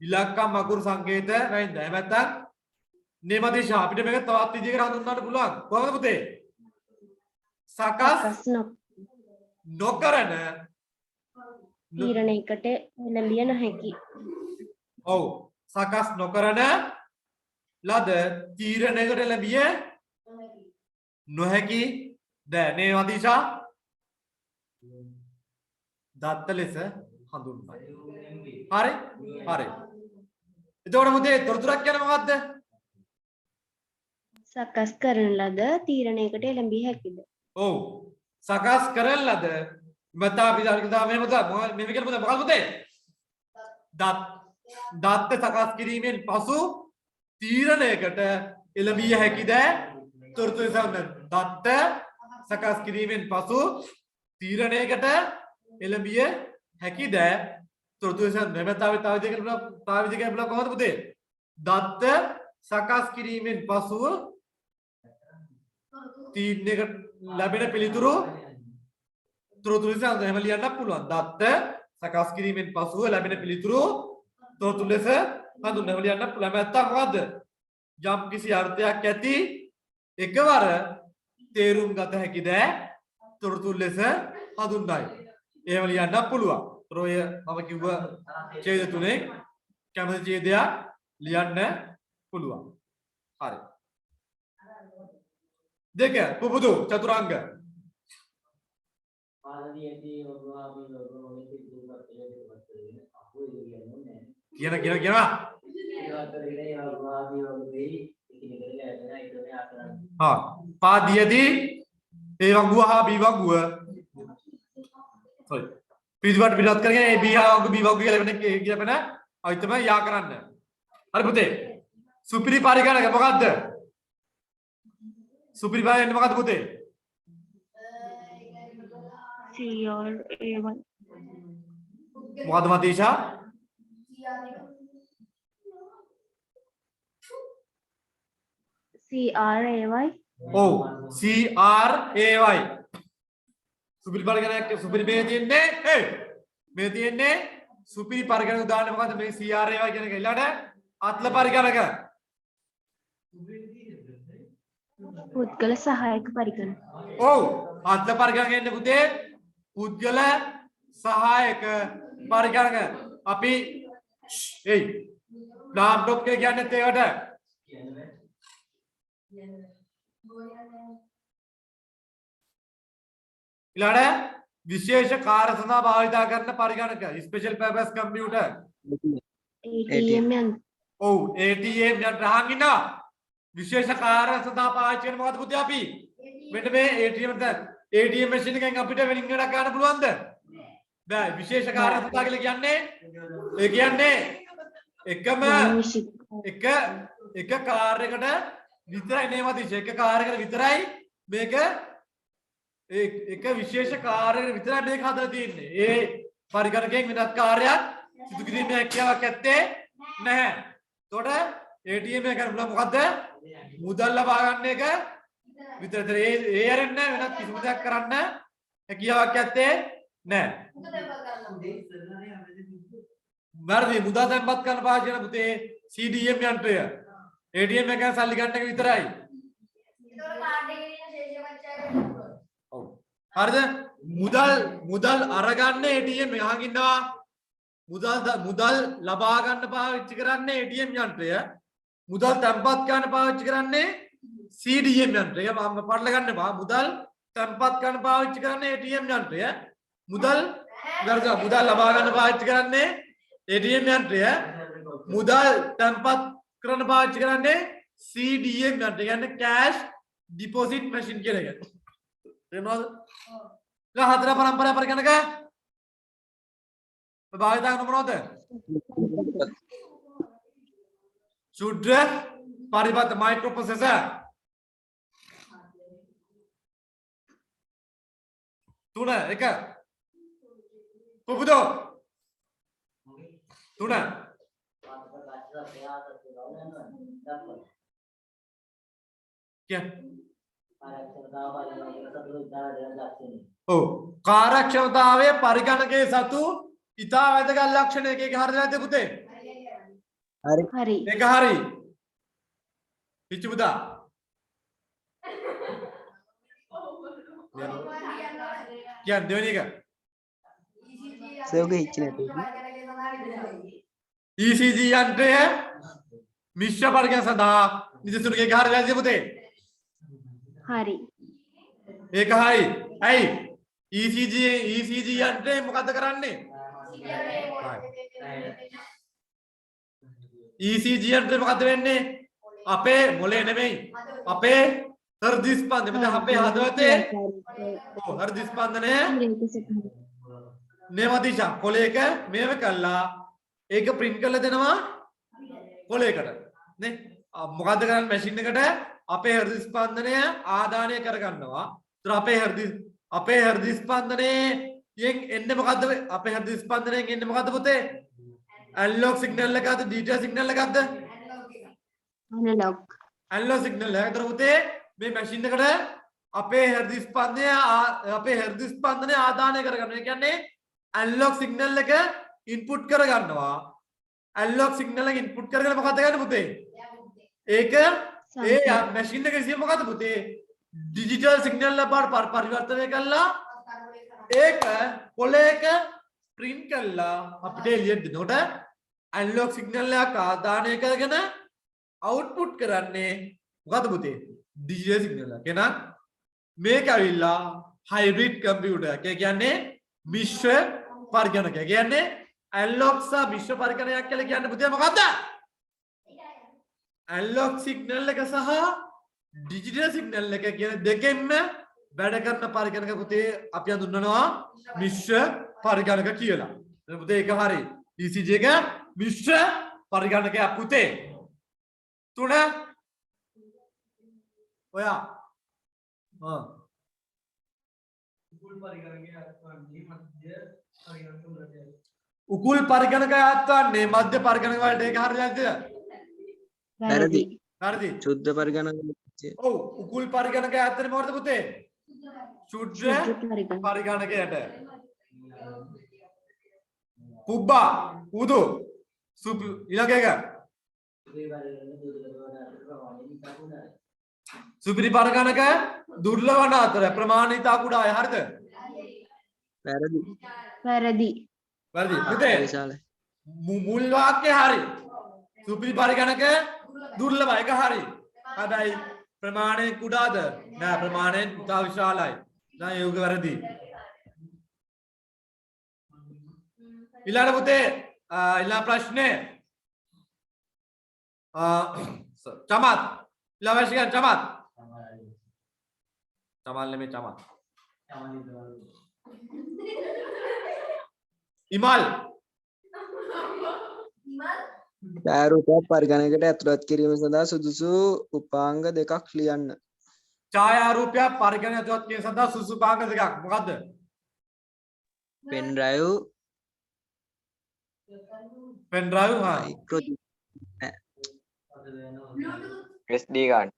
ඉලක්කම් අකුරු සංකේත නැයිද? එහෙම නැත්නම් නේමදිශා අපිට මේක තවත් විදිහකට හඳුන්වන්න පුළුවන්. කොහොමද පුතේ? සකස් නොකරන තීරණයකට එළඹිය නොහැකි. ඔව් සකස් නොකරන ලද තීරණයකට ලැබිය නොහැකි දෑ නේ වදීෂා දත්ත ලෙස හඳුන්වයි. හරි? හරි. එතකොට මුදේ තොරතුරක් කියන මොකද්ද? සකස් කරන ලද තීරණයකට එළඹිය හැකිද? ඔව්. සකස් කරන ලද මතා විචාරකතා මෙහෙම තමයි මේ විදිහට මොකද පුතේ? දත්ත සකස් කිරීමෙන් පසු තීරණයකට එළඹිය හැකිද? තොරතුරු සම්බන්ධ දත්ත සකස් කිරීමෙන් පසු තීරණයකට එළඹිය හැකිද? තොරතුරු සම්බන්ධ මෙතන තව විදිහකට බලන්න කොහොමද පුතේ? දත්ත සකස් කිරීමෙන් පසු තීරණයකට ලැබෙන පිළිතුරු තොරතුරු සම්බන්ධ එහෙම ලියන්න පුළුවන්. දත්ත සකස් කිරීමෙන් පසුව ලැබෙන පිළිතුරු තොරතුරු ලෙස හඳුන්වලා ලියන්න පුළුවන්. නැත්තම් මොකද්ද? යම් කිසි අර්ථයක් ඇති එකවර තේරුම් ගත හැකි දෑ තොරතුරු ලෙස හඳුන්වයි. එහෙම ලියන්න පුළුවන්. ඔය මම කිව්ව ඡේද තුනේ කැමති ඡේදයක් ලියන්න පුළුවන්. හරි. දෙක පුබුදු චතුරාංග කියනවා පාදියදී ඒ වංගුව හා බී වංගුව sorry පිළිවෙලට පිටත් කරගෙන ඒ බී හා වංගුව බී වංගුව කියලා වෙන කියපන අයි තමයි යා කරන්න. හරි පුතේ. සුපිරි පරිගණක මොකද්ද? සුපිරි පරිගණක මොකද්ද පුතේ? CR A1 මොකද්ද මතීෂා? CRAY ඔව් CRAY සුපිරි පරිගණක සුපිරි මේ තියෙන්නේ මේ තියෙන්නේ සුපිරි පරිගණක උදාහරණ මොකද්ද මේ CRAY කියන එක ඊළඟට අත්ල පරිගණක පුද්ගල සහායක පරිගණක. ඔව් අත්ල පරිගණක එන්නේ පුතේ පුද්ගල සහායක පරිගණක අපි එයි නාම් ඩොක් කියන්නේ ඒකට ඊළඟ විශේෂ කාර්ය සඳහා භාවිත කරන පරිගණක ස්පෙෂල් පර්පස් කම්පියුටර් ATM යන්ත්‍ර. ඔව් ATM යන්ත්‍ර අහන් ඉන්නවා විශේෂ කාර්ය සඳහා පාවිච්චි කරන මොකද පුතේ අපි මෙන්න මේ ATM මැෂින් එකෙන් අපිට වෙනින් වැඩක් ගන්න පුළුවන්ද බෑ විශේෂ කාර්ය සඳහා කියලා කියන්නේ ඒ කියන්නේ එකම එක කාර්යයකට විතරයි නේමද එක කාර්යයකට විතරයි මේක එක විශේෂ කාර්යයකට විතරයි මේක හදලා තියෙන්නේ. ඒ පරිගණකයෙන් වෙනත් කාර්යයක් සිදු කිරීමේ හැකියාවක් ඇත්තේ නැහැ. එතකොට ATM එක කරන්නේ මොකද්ද? මුදල් ලබා ගන්න එක විතරද ඒ ඇරෙන්න වෙනත් කිසිම දෙයක් කරන්න හැකියාවක් ඇත්තේ නැහැ. වැරදි මුදල් තැන්පත් කරන පාවිච්චි කරන පුතේ CDM යන්ත්‍රය. ATM එකෙන් සල්ලි ගන්න එක විතරයි. ඔව්. හරිද? මුදල් අරගන්න ATM එකකින් ඉන්නවා. මුදල් ලබා ගන්න පාවිච්චි කරන්නේ ATM යන්ත්‍රය. මුදල් තැන්පත් කරන්න පාවිච්චි කරන්නේ CDM යන්ත්‍රය. මම පටල ගන්න බා. මුදල් තැන්පත් කරන්න පාවිච්චි කරන්නේ ATM යන්ත්‍රය. මුදල් ලබා ගන්න පාවිච්චි කරන්නේ ATM යන්ත්‍රය. මුදල් තැන්පත් කරන්න පාවිච්චි කරන්නේ CDM යන්ත්‍රය. කියන්නේ cash deposit machine කියන එක. තේරුණාද? හතර පරම්පරා පරිගණක භාවිත කරන මොනවද? ශුද්ධ පරිබද්ධ මයික්‍රෝප්‍රොසෙසර් තුන එක පුබුදෝ තුන ඔව් කාර්යක්ෂමතාවයේ පරිගණකයේ සතු ඉතා වැදගත් ලක්ෂණ එක හරිද නැද්ද පුතේ? හරි. ඒක හරි. පිච්චුදා. කියන්න දෙවෙනි එක. සෝගේ හිච්ච නැති. ECG යන්ත්‍රය මිශ්‍ර පරිගණක සඳහා නිදසුන්ගේ කාර්ය වැදගත් පුතේ. හරි. ඒක හරි. ඇයි? ECG යන්ත්‍රය මොකද්ද කරන්නේ? ECG යන්ත්‍රය මොකද්ද වෙන්නේ? අපේ මොලේ නෙමෙයි. අපේ හෘද ස්පන්දනය. මෙතන අපේ හදවතේ හෘද ස්පන්දනය නේමදිශා කොලයක මේව කළා. ඒක print කරලා දෙනවා කොලයකට. නේ? මොකද්ද කරන්නේ මැෂින් එකට? අපේ හෘද ස්පන්දනය ආදානය කරගන්නවා. ඒතර අපේ හෘද ස්පන්දනයෙන් එන්නේ මොකද්ද? අපේ හෘද ස්පන්දනයෙන් එන්නේ මොකද්ද පුතේ? ඇනලොග් සිග්නල් එකක්ද ඩිජිටල් සිග්නල් එකක්ද? ඇනලොග්. ඇනලොග් සිග්නල් එක. ඒතර පුතේ මේ මැෂින් එකට අපේ හෘද ස්පන්දනය ආදානය කරගන්නවා. ඒ කියන්නේ ඇනලොග් සිග්නල් එක ඉන්පුට් කරගන්නවා. ඇනලොග් සිග්නල් එක ඉන්පුට් කරගෙන මොකද්ද කරන්නේ පුතේ? ඒක ඒ මැෂින් එක විසින් මොකද්ද පුතේ? ඩිජිටල් සිග්නල් එකකට පරිවර්තනය කළා. ඒක කොලයක print කළා අපිට එළියට දෙනකොට ඇනලොග් සිග්නල් එකක් ආදානය කරගෙන අවුට්පුට් කරන්නේ මොකද්ද පුතේ? ඩිජිටල් සිග්නල් එක. එහෙනම් මේක ඇවිල්ලා හයිබ්‍රිඩ් කම්පියුටර් එක. ඒ කියන්නේ මිශ්‍ර පරිගණකයක්. ඒ කියන්නේ ඇනලොග් සහ මිශ්‍ර පරිගණකයක් කියලා කියන්නේ පුතේ මොකද්ද? ඇනලොග් සිග්නල් එක සහ ඩිජිටල් සිග්නල් එක කියන දෙකෙන්ම වැඩ කරන පරිගණක පුතේ අපි හඳුන්වනවා මිශ්‍ර පරිගණක කියලා. එහෙනම් පුතේ ඒක හරි. ECG එක මිශ්‍ර පරිගණකයක් පුතේ. 3 ඔයා උකුල් පරිගණක යත්වන්නේ මධ්‍ය පරිගණක වලට ඒක හරියද? වැරදි. හරිද? සුද්ධ පරිගණක. ඔව් උකුල් පරිගණක යත්වන්නේ මොකටද පුතේ? ශුද්ධ පරිගණකයට. පුබ්බා උදු ඊළඟ එක සුපිරි පරිගණක දුර්ලභ වන අතර ප්‍රමාණය ඉතා කුඩායි. හරිද? වැරදි. වැරදි. වැරදි. පුතේ විශාලයි. මුල් වාක්‍යය හරි. සුපිරි පරිගණක දුර්ලභයි. ඒක හරි. හැබැයි ප්‍රමාණය කුඩාද? නෑ ප්‍රමාණය ඉතා විශාලයි. දැන් ඒක වැරදි. ඊළඟ පුතේ ඊළඟ ප්‍රශ්නේ චමත් ලවශ්‍යයන් චමත් චමල් නෙමෙයි චමත් ඉමල් ඡායාරූපයක් පරිගණකයට ඇතුළත් කිරීම සඳහා සුදුසු උපාංග දෙකක් ලියන්න. ඡායාරූපයක් පරිගණකයට ඇතුළත් කිරීම සඳහා සුදුසු උපාංග දෙකක් මොකද්ද? පෙන් ඩ්‍රයිව් හා SD card.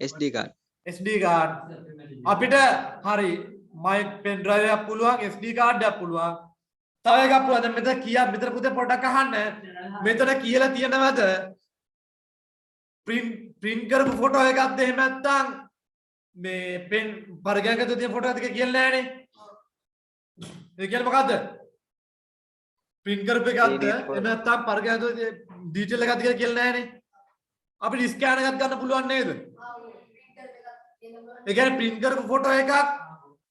SD card. SD card අපිට හරි මයික් පෙන් ඩ්‍රයිව් එකක් පුළුවන් SD card එකක් පුළුවන් තව එකක් පුළුවන් දැන් මෙතන කීයක් මෙතන පුතේ පොඩ්ඩක් අහන්න මෙතන කියලා තියෙනවද print කරපු ෆොටෝ එකක්ද එහෙම නැත්නම් මේ පෙන් පරිගණකයට තියෙන ෆොටෝ එකක් කියලා නෑනේ ඒ කියන්නේ මොකද්ද print කරපු එකක්ද එහෙම නැත්නම් පරිගණකයට ඩීටේල් එකක්ද කියලා නෑනේ අපිට ස්කෑන් එකක් ගන්න පුළුවන් නේද? ඒ කියන්නේ print කරපු ෆොටෝ එකක්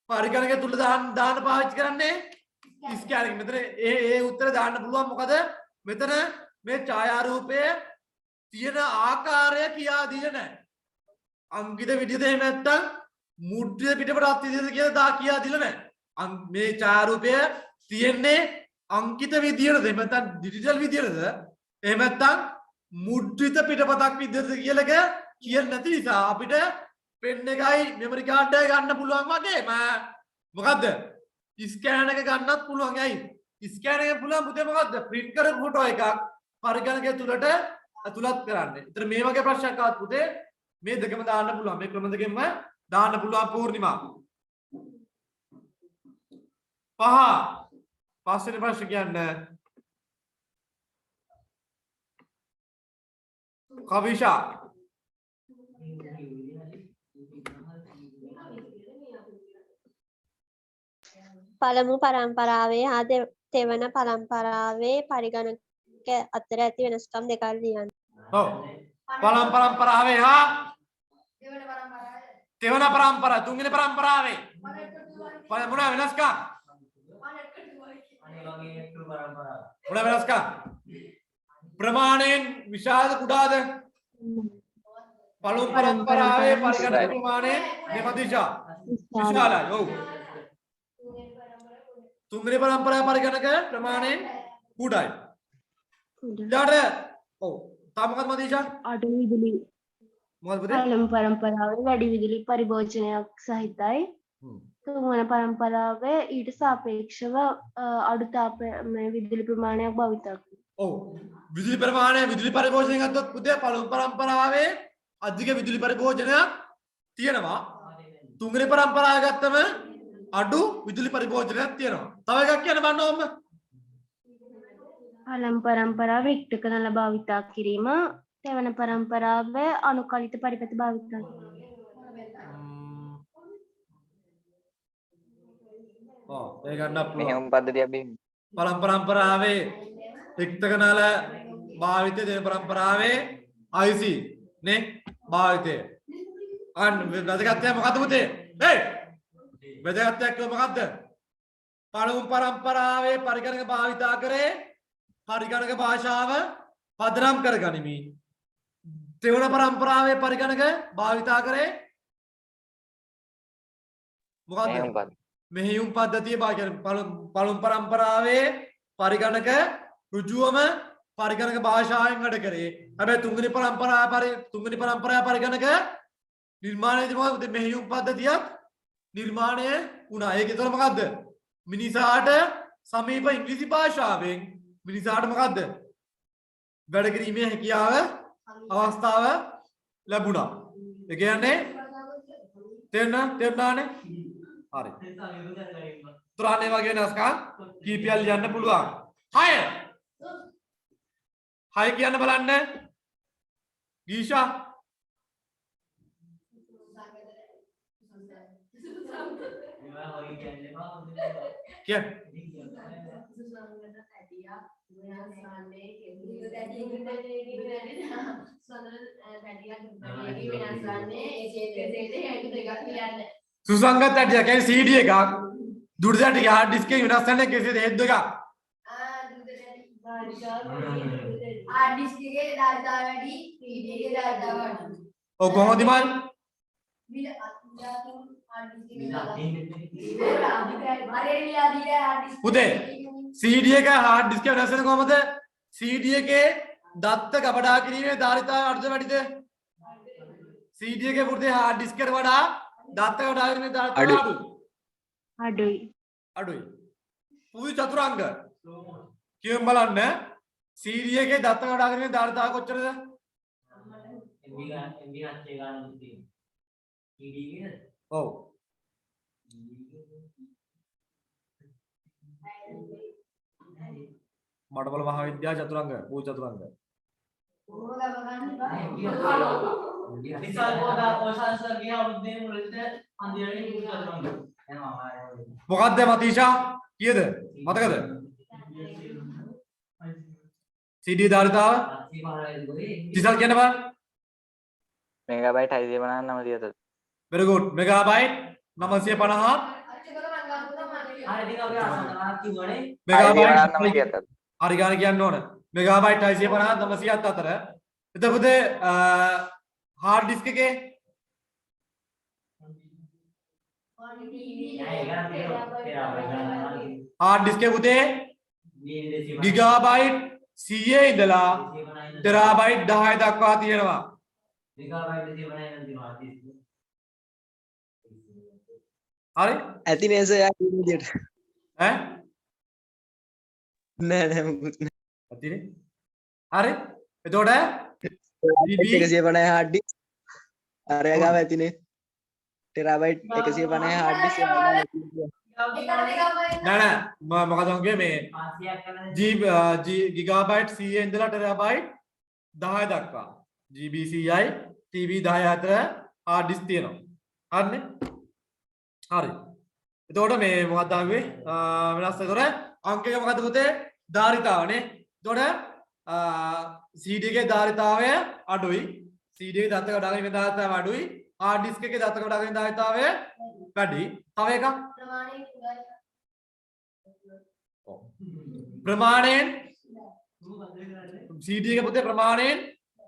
පරිගණකයේ තුල දාන්න පාවිච්චි කරන්නේ ස්කෑන් එක. මෙතන ඒ උත්තර දාන්න පුළුවන් මොකද? මෙතන මේ ඡායාරූපයේ තියෙන ආකාරය කියා දීලා නැහැ. අංකිත විදිහද එහෙම නැත්නම් මුද්‍රිත පිටපතක් විදිහද කියලා කියා දීලා නැහැ. මේ ඡායාරූපය තියෙන්නේ අංකිත විදිහටද එහෙම නැත්නම් ඩිජිටල් විදිහටද එහෙම නැත්නම් මුද්‍රිත පිටපතක් විදිහට කියලා කියන්නේ නැති නිසා අපිට පෙන් එකයි මෙමරි කාඩ් එක ගන්න පුළුවන් වගේම මොකද්ද ස්කෑන් එක ගන්නත් පුළුවන්. ඇයි ස්කෑන් එක පුළුවන් පුතේ මොකද්ද print කරපු ෆොටෝ එකක් පරිගණකය තුලට ඇතුළත් කරන්න. ඒතර මේ වගේ ප්‍රශ්නයක් ආවත් පුතේ මේ දෙකම දාන්න පුළුවන්. මේ ක්‍රම දෙකෙන්ම දාන්න පුළුවන් පූර්ණිමා. පස්වෙනි ප්‍රශ්න කියන්නේ කවිෂා පළමු පරම්පරාවේ හා තෙවන පරම්පරාවේ දෙක අතර ඇති වෙනස්කම් දෙකක් ලියන්න. ඔව් පළමු පරම්පරාවේ හා තෙවන පරම්පරාව තුන්වෙනි පරම්පරාවේ මොන වෙනස්කම් මොන වෙනස්කම් ප්‍රමාණයෙන් විශාලද කුඩාද පළමු පරම්පරාවේ පරිගණක ප්‍රමාණය මෙමදිශා විශාලයි ඔව් තුන්වෙනි පරම්පරාවේ පරිගණක ප්‍රමාණයෙන් කුඩායි ඊට ඔව් තා මොකක්ද මදිශා අඩු විදුලි මොකක්ද පුතේ පළමු පරම්පරාවේ වැඩි විදුලි පරිභෝජනයක් සහිතයි. තුන්වන පරම්පරාවේ ඊට සාපේක්ෂව අඩු තාප මේ විදුලි ප්‍රමාණයක් භාවිත කරනවා. ඔව් විදුලි ප්‍රමාණය විදුලි පරිභෝජනය ගත්තොත් පුතේ පළමු පරම්පරාවේ අධික විදුලි පරිභෝජනයක් තියෙනවා. තුන්වෙනි පරම්පරාව ගත්තම අඩු විදුලි පරිභෝජනයක් තියෙනවා. තව එකක් කියන්න බලන්න ඕම. පළමු පරම්පරාවේ ඉක්ත කරන භාවිත කිරීම තෙවන පරම්පරාවේ අනුකලිත පරිපත භාවිත කිරීම. ඔව් ඒක ගන්න පුළුවන්. මෙහෙම පද්ධතියක් බිහිවි. පළමු පරම්පරාවේ රික්ත කනාල භාවිතය දෙවෙනි පරම්පරාවේ IC නේ භාවිතය. අන්න වැදගත්ය මොකද්ද පුතේ? හේ වැදගත්යක් මොකද්ද? පළමු පරම්පරාවේ පරිගණක භාවිතා කරේ පරිගණක භාෂාව පදනම් කරගනිමින් තෙවන පරම්පරාවේ පරිගණක භාවිතා කරේ මොකද්ද? මෙහෙයුම් පද්ධතිය පළමු පරම්පරාවේ පරිගණක ඍජුවම පරිගණක භාෂාවෙන් වැඩ කරේ. හැබැයි තුන්වෙනි පරම්පරාවේ පරිගණක නිර්මාණයේදී මොකද මෙහෙයුම් පද්ධතියක් නිර්මාණය වුණා. ඒක ඒතර මොකද්ද? මිනිසාට සමීප ඉංග්‍රීසි භාෂාවෙන් මිනිසාට මොකද්ද? වැඩ කිරීමේ හැකියාව අවස්ථාව ලැබුණා. ඒ කියන්නේ තේරුණානේ? හරි. තුරානේ වගේ වෙනස්කම් කීපයක් ලියන්න පුළුවන්. 6 කියන්න බලන්න. ගීෂා කිය සුසංගත ඇටිය කියන්නේ CD එකක් දුර දැටිය හાર્ඩ් ඩිස්ක් එකේ වෙනස් වෙන්නේ කෙසේද හේතු එකක් hard disk එකේ දායකතාව වැඩි CD එකේ දායකතාව අඩු. ඔව් කොහොමද මල් විල අතුන් hard disk එකේ පුතේ CD එක hard disk එක වෙනස් වෙන කොහමද CD එකේ දත්ත කපඩා කිරීමේ ධාරිතාව අඩුද වැඩිද CD එකේ පුතේ hard disk එකට වඩා දත්ත කපඩා කිරීමේ ධාරිතාව අඩුයි. පුදු චතුරාංග කියමු බලන්න CD එකේ දත්ත කපඩා කිරීමේ ධාරිතාව කොච්චරද ඔව් මඩවල මහාවිද්‍යාල චතුරංග පූ චතුරංග මොකක්ද මතීෂා කීයද මතකද CD ධාරිතාව තිසල් කියන්න බලන්න megabyte 650 very good megabyte 950 megabyte හරි ගාන කියන්න ඕන මෙගාබයිට් 650 974 එතකොට hard disk එකේ hard disk එකේ පුතේ gigabyte 100 ඉඳලා terabyte 10 දක්වා තියෙනවා හරි ඇති නේද යා කියන විදියට ඈ නෑ මොකුත් නෑ ඇතිනේ හරි එතකොට 150 hard disk අරය ගාව ඇතිනේ ටෙරාබයිට් 150 hard disk නෑ මොකද මගේ මේ ගිගාබයිට් 100 ඉඳලා ටෙරාබයිට් 10 දක්වා GB 100යි TB 10 අතර hard disk තියෙනවා හරිනේ හරි එතකොට මේ මොකක්ද ආවේ වෙනස් එතකොට අංක එක මොකද්ද පුතේ ධාරිතාවනේ එතකොට CD එකේ ධාරිතාවය අඩුයි. CD එකේ දත්ත කඩාගෙන ඉන්න ධාරිතාවය අඩුයි. hard disk එකේ දත්ත කඩාගෙන ඉන්න ධාරිතාවය වැඩි. තව එකක් ප්‍රමාණයෙන් CD එකේ පුතේ ප්‍රමාණයෙන්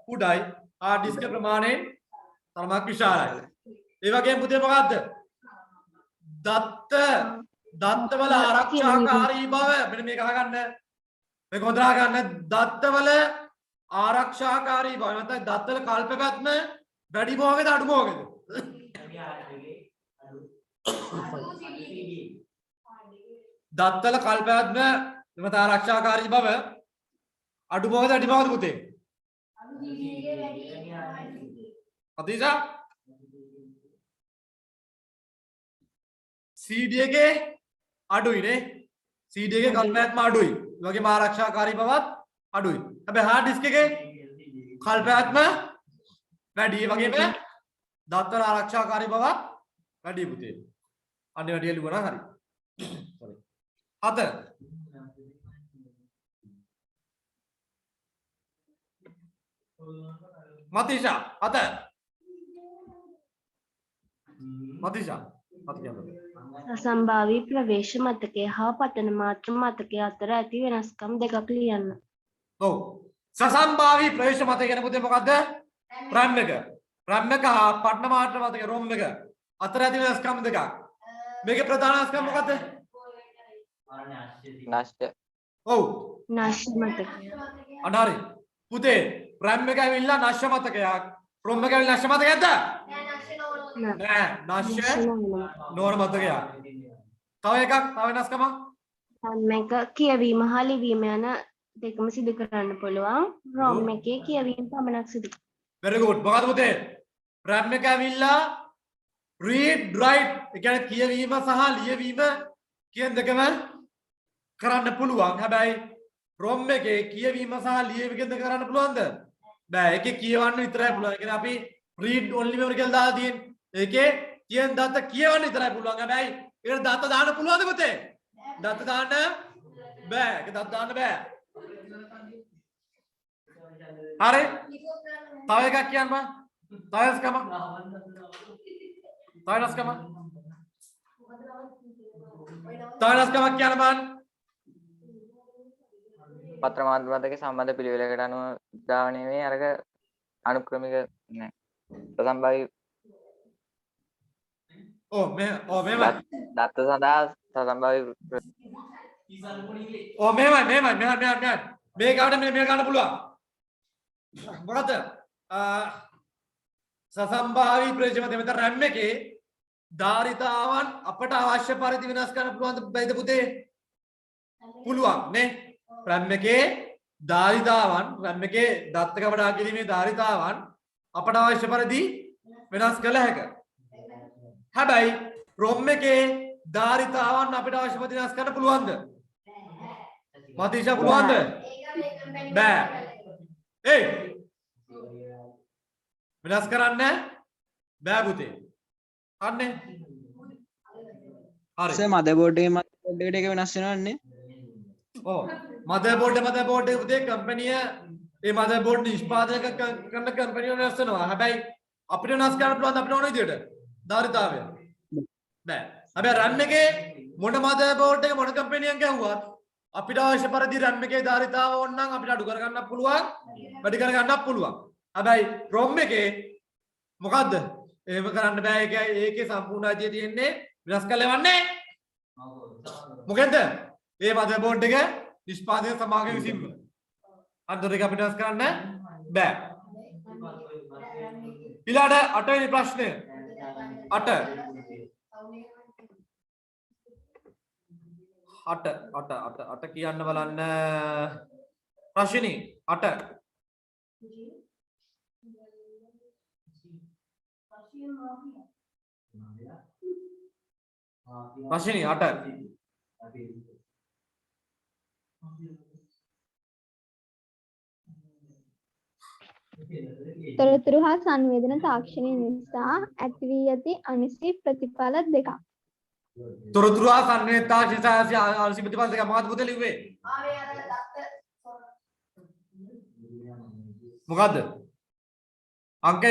උඩයි. hard disk එකේ ප්‍රමාණයෙන් තරමක් විශාලයි. ඒ වගේම පුතේ මොකද්ද? දත්තවල ආරක්ෂාකාරී බව මෙන්න මේක අහගන්න. මේක හොඳට අහගන්න. දත්තවල ආරක්ෂාකාරී බව නැත්නම් දත්තවල කල්ප පැත්ම වැඩි මොකද අඩු මොකද? දත්තවල කල්ප පැත්ම නැත්නම් ආරක්ෂාකාරී බව අඩු මොකද වැඩි මොකද පුතේ? අදීසා CD එකේ අඩුයි නේ. CD එකේ කල්පයක්ම අඩුයි. ඒ වගේම ආරක්ෂාකාරී බවත් අඩුයි. හැබැයි hard disk එකේ කල්පයක්ම වැඩි. ඒ වගේම දත්තවල ආරක්ෂාකාරී බවත් වැඩි පුතේ. අන්න වැඩි ලියුවා නම් හරි. sorry. 7 මතිෂා 7 මතිෂා මත කියන්න. සසම්භාවී ප්‍රවේශ මතකය හා පතන මාත්‍ර මතකය අතර ඇති වෙනස්කම් දෙකක් ලියන්න. ඔව්. සසම්භාවී ප්‍රවේශ මතකය කියන්නේ පුතේ මොකද්ද? RAM එක. RAM එක හා පටන මාත්‍ර මතකය ROM එක අතර ඇති වෙනස්කම් දෙකක්. මේකේ ප්‍රධාන වෙනස්කම මොකද්ද? නෂ්ට. ඔව්. නශ්‍ය මතකය. අනාරි. පුතේ RAM එක ඇවිල්ලා නශ්‍ය මතකයක්. ROM එක ඇවිල්ලා නශ්‍ය මතකයක්ද? නෑ නශ්‍ය නෝන මතකයක්. තව එකක් තව වෙනස්කමක්. මේක කියවීම හා ලිවීම යන දෙකම සිදු කරන්න පුළුවන්. ROM එකේ කියවීම පමණක් සිදු. very good. මොකද පුතේ? RAM එක ඇවිල්ලා read write ඒ කියන්නේ කියවීම සහ ලියවීම කියන දෙකම කරන්න පුළුවන්. හැබැයි ROM එකේ කියවීම සහ ලියවීම දෙක කරන්න පුළුවන්ද? බෑ. ඒකේ කියවන්න විතරයි පුළුවන්. ඒ කියන්නේ අපි read only memory කියලා දාලා තියෙන්නේ. ඒකේ කියන දත්ත කියවන්න විතරයි පුළුවන්. හැබැයි ඒකට දත්ත දාන්න පුළුවන්ද පුතේ? දත්ත දාන්න බෑ. ඒක දත්ත දාන්න බෑ. හරි. තව එකක් කියන්න බෑ. තව වෙනස්කමක්. තව වෙනස්කමක්. තව වෙනස්කමක් කියන්න බෑ. පත්‍ර මාධ්‍ය මතක සම්බන්ධ පිළිවෙලකට අනුව උදාහරණය වේ අරක අනුක්‍රමික නෑ. සසම්භාවී මෙහෙමයි. දත්ත සඳහා සසම්භාවී මෙහෙමයි. මේකට මේ ගන්න පුළුවන්. මොකද සසම්භාවී ප්‍රවේශ මතකය RAM එකේ ධාරිතාවන් අපට අවශ්‍ය පරිදි වෙනස් කරන්න පුළුවන්ද බැයිද පුතේ? පුළුවන් නේ. RAM එකේ ධාරිතාවන් RAM එකේ දත්ත කවඩා කිරීමේ ධාරිතාවන් අපට අවශ්‍ය පරිදි වෙනස් කළ හැකියි. හැබැයි ROM එකේ ධාරිතාවන් අපිට අවශ්‍ය පරිදි වෙනස් කරන්න පුළුවන්ද? මතිෂා පුළුවන්ද? බෑ. ඒ වෙනස් කරන්න බෑ පුතේ. අන්නේ. හරි. සර් මදර්බෝඩ් එකේ මදර්බෝඩ් එකට එක වෙනස් වෙනවන්නේ. ඔව්. මදර්බෝඩ් එකේ පුතේ කම්පැනිය ඒ මදර්බෝඩ් නිෂ්පාදනය කරන කම්පැනිය වෙනස් වෙනවා. හැබැයි අපිට වෙනස් කරන්න පුළුවන් අපිට ඕන විදියට ධාරිතාවය. බෑ. හැබැයි RAM එකේ මොන මදර්බෝඩ් එක මොන කම්පැනියෙන් ගැහුවත් අපිට අවශ්‍ය පරිදි RAM එකේ ධාරිතාව ඕන නම් අපිට අඩු කර ගන්නත් පුළුවන්, වැඩි කර ගන්නත් පුළුවන්. හැබැයි ROM එකේ මොකද්ද? එහෙම කරන්න බෑ. ඒකේ සම්පූර්ණ අධ්‍යය තියෙන්නේ වෙනස් කරලවන්නේ. මොකෙන්ද? ඒ මදර්බෝඩ් එක නිෂ්පාදනය සමාගම විසින්ම. අන්තර එක අපිට වෙනස් කරන්න බෑ. ඊළඟ 8 වෙනි ප්‍රශ්නය. 8 කියන්න බලන්න. රශිනී 8 රශිනී 8 තොරතුරු හා සංවේදන තාක්ෂණය නිසා ඇති වී ඇති අනිසි ප්‍රතිඵල දෙකක්. තොරතුරු හා සංවේදන තාක්ෂණ අනිසි ප්‍රතිඵල දෙකක් මොකක්ද පුතේ ලිව්වේ? මොකද්ද? අංක 1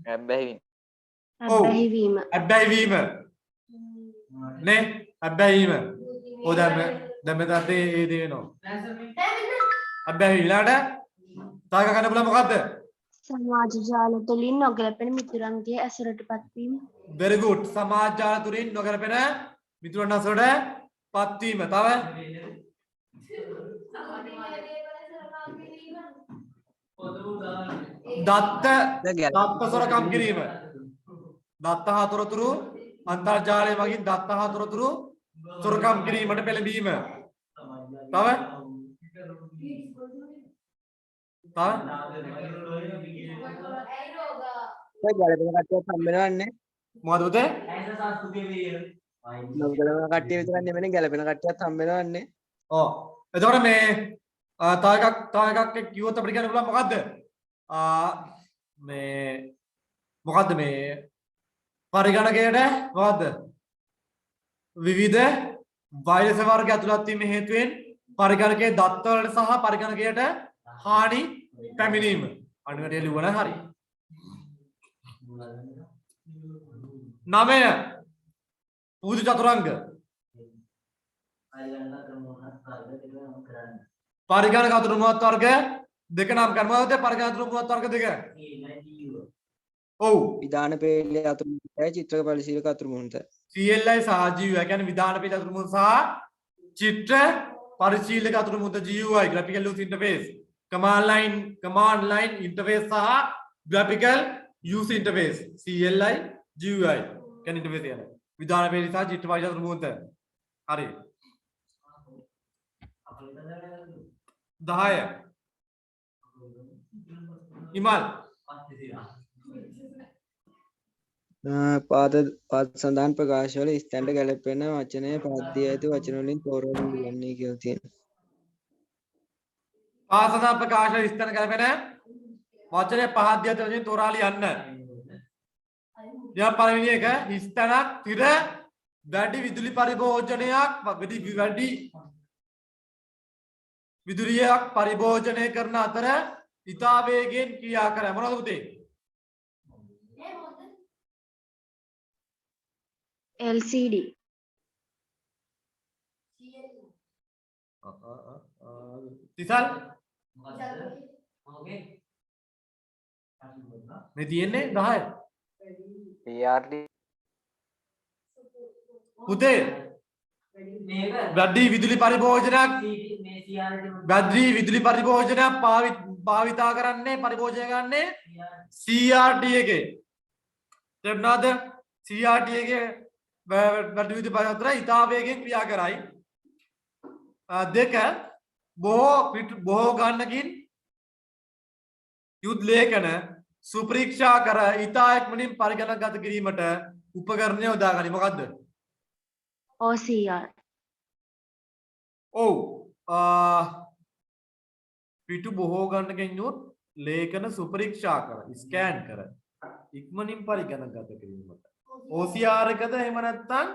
හැබැයි අබ්බැහිවීම. අබ්බැහිවීම නේ අබ්බැහිවීම. ඔය දැන් මෙතන ඒ දේ වෙනවා. අබ්බැහිවීම ඊළඟට තව එකක් ගන්න පුළුවන් මොකද්ද? සමාජ ජාල තුළින් නොගැලපෙන මිතුරන්ගේ ඇසුරටපත් වීම. very good. සමාජ ජාල තුලින් නොගැලපෙන මිතුරන් අසුරට පත්වීම. තව දත්ත සොරකම් කිරීම. දත්ත හතරතුරු අන්තර්ජාලය මගින් දත්ත හතරතුරු සොරකම් කිරීමට පෙළඹීම. තව ගැලපෙන කට්ටියක් හම්බෙනවන්නේ. මොකද පුතේ? නොගැලපෙන කට්ටිය විතරක් නෙමෙයි ගැලපෙන කට්ටියත් හම්බෙනවන්නේ. ඔව්. එතකොට මේ තව එකක් කිව්වොත් අපිට කියන්න පුළුවන් මොකද්ද? මේ මොකද්ද මේ පරිගණකයට මොකද්ද? විවිධ වෛරස් වර්ග ඇතුළත් වීම හේතුවෙන් පරිගණකයේ දත්ත වලට සහ පරිගණකයට හානි පැමිණීම. අනිවාර්යයෙන් ලියවන හරි. 9 පුදු චතුරංග පරිගණක අතුරු මොහොත් වර්ග දෙක නම් කරනවාද? පරිගණක අතුරු මොහොත් වර්ග දෙක. ඔව්. විධාන පේලේ අතුරු මුහුණයි චිත්‍රක පරිශීලක අතුරු මුහුණයි. CLI සහ GUI කියන්නේ විධාන පේලේ අතුරු මුහුණ සහ චිත්‍ර පරිශීලක අතුරු මුහුණ GUI graphical user interface. command line interface සහ graphical user interface CLI GUI කියන්නේ interface කියන්නේ විධාන පේලේ සහ චිත්‍ර පරිශීලක අතුරු මුහුණ. හරි. 10 ඉමල් පාද සඳහන් ප්‍රකාශවල ස්ථැන්ට ගැලපෙන වචනය පද්‍ය ඇති වචන වලින් තෝරාගෙන ලියන්නේ කියලා තියෙනවා. පාසදා ප්‍රකාශ ස්ථාන ගැලපෙන වචනය පහක් දිහා වලින් තෝරා ලියන්න. ඊළඟ පළවෙනි එක ස්ථානක් තිර වැඩි විදුලි පරිභෝජනයක් වැඩි විදුලියක් පරිභෝජනය කරන අතර ඉතා වේගයෙන් ක්‍රියා කර මොනවද පුතේ? LCD. තිසල් මේ තියෙන්නේ 10. PRD පුතේ වැඩි විදුලි පරිභෝජනයක් භාවිතා කරන්නේ පරිභෝජනය කරන්නේ CRT එකේ. තේරුණාද? CRT එකේ වැඩි විදුලි පරිභෝජනය ඉතා වේගයෙන් ක්‍රියා කරයි. දෙක බොහෝ ගණනකින් යුද්ධ ලේඛන සුපරීක්ෂා කර ඉතා ඉක්මනින් පරිගණකගත කිරීමට උපකරණය යොදාගනි. මොකද්ද? OCR. ඔව්. පිටු බොහෝ ගණනකින් යුත් ලේඛන සුපරීක්ෂා කර ස්කෑන් කර ඉක්මනින් පරිගණකගත කිරීමට. OCR එකද එහෙම නැත්නම්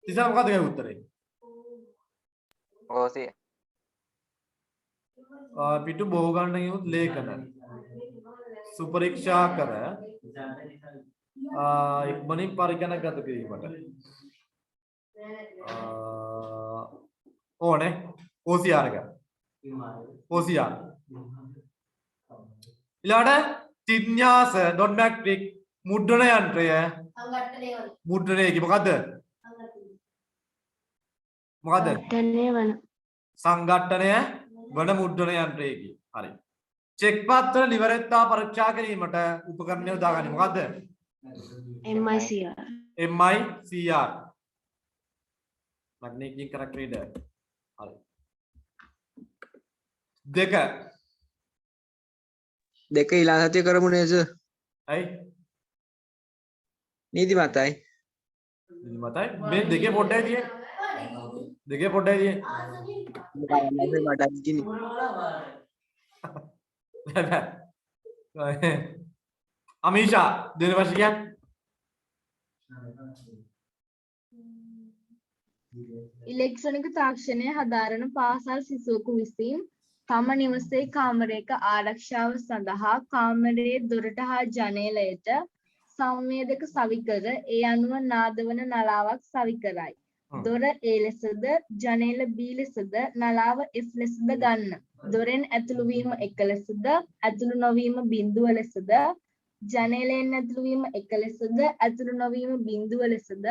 ඉතින් මොකද ඒ උත්තරේ? OCR පිටු බොහෝ ගණනකින් යුත් ලේඛන සුපරීක්ෂා කර ඉක්මනින් පරිගණකගත කිරීමට ඕනේ OCR එක. OCR ඊළඟට තිඥාස ඩොට් මැට්‍රික් මුද්‍රණ යන්ත්‍රය මුද්‍රණයේකි මොකද්ද? සංඝට්ටනය වන මුද්‍රණ යන්ත්‍රයේකි. හරි. චෙක් පත්‍ර නිවැරදිතා පරීක්ෂා කිරීමට උපකරණය යොදාගන්නේ මොකද්ද? MICR. MICR magnetic correct reader. හරි. දෙක ඊළඟ සතිය කරමු නේද? ඇයි? නීතිමතයි. නීතිමතයි. මේ දෙකේ පොඩ්ඩයි තියෙන්නේ. දෙකේ පොඩ්ඩයි තියෙන්නේ. මට කිනි. අමීෂා දෙන වශයෙන් ඉලෙක්ට්‍රොනික තාක්ෂණය හදාරන පාසල් සිසුවෙකු විසින් තම නිවසේ කාමරයක ආරක්ෂාව සඳහා කාමරයේ දොරට හා ජනේලයට සංවේදක සවි කර ඒ අනුව නාදවන නලාවක් සවි කරයි. දොර A ලෙසද ජනේල B ලෙසද නලාව F ලෙසද ගන්න. දොරෙන් ඇතුළු වීම 1 ලෙසද ඇතුළු නොවීම බිඳුව ලෙසද ජනේලයෙන් ඇතුළු වීම 1 ලෙසද ඇතුළු නොවීම බිඳුව ලෙසද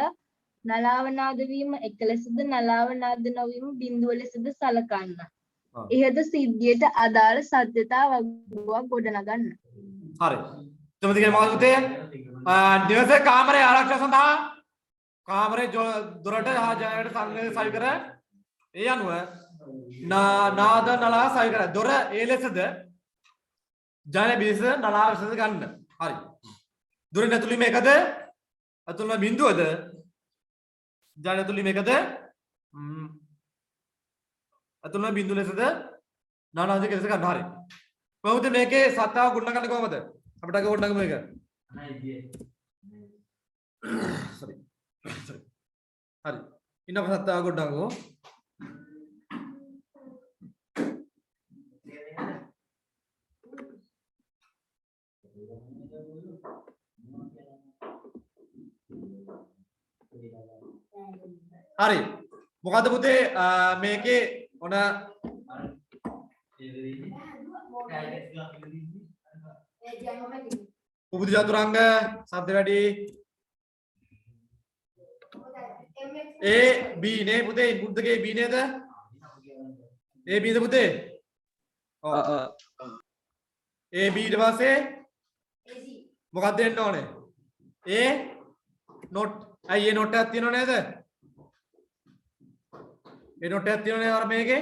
නලාව නාද වීම 1 ලෙසද නලාව නාද නොවීම බිඳුව ලෙසද සලකන්න. ඉහත සිද්ධියට අදාළ සත්‍යතා වගුවක් ගොඩනගන්න. හරි. තුමතිගේ මොකද පුතේ? නිවසේ කාමරයේ ආරක්ෂා සඳහා කාමරේ දොරට හා ජනේලයට සංවේදක සවි කර ඒ අනුව නාද නලා සවි කර. දොර A ලෙසද ජනේල B ලෙසද නලාව ලෙසද ගන්න. හරි. දොරෙන් ඇතුළු වීම 1ද ඇතුළු වීම බිඳුවද ජනේල ඇතුළු වීම 1ද ඇතුළු වීම බිඳුව ලෙසද නානාදී ලෙස ගන්න. හරි. කොහොමද මේකේ සත්‍යාව ගොඩනගන්නේ කොහොමද? අපිට අග ගොඩනගමු මේක. sorry. හරි. ඉන්න අප සත්‍යාව ගොඩනගමු. හරි. මොකද්ද පුතේ මේකේ ඔන උපුදු චතුරංග සද්ද වැඩි A B නේ පුතේ ඉන්පුට් දෙකේ B නේද? A B ද පුතේ? ඔව්. A B ඊට පස්සේ මොකක්ද දෙන්න ඕනේ? A not I A not එකක් තියෙනව නේද? A not එකක් තියෙනව නේද අර මේකේ?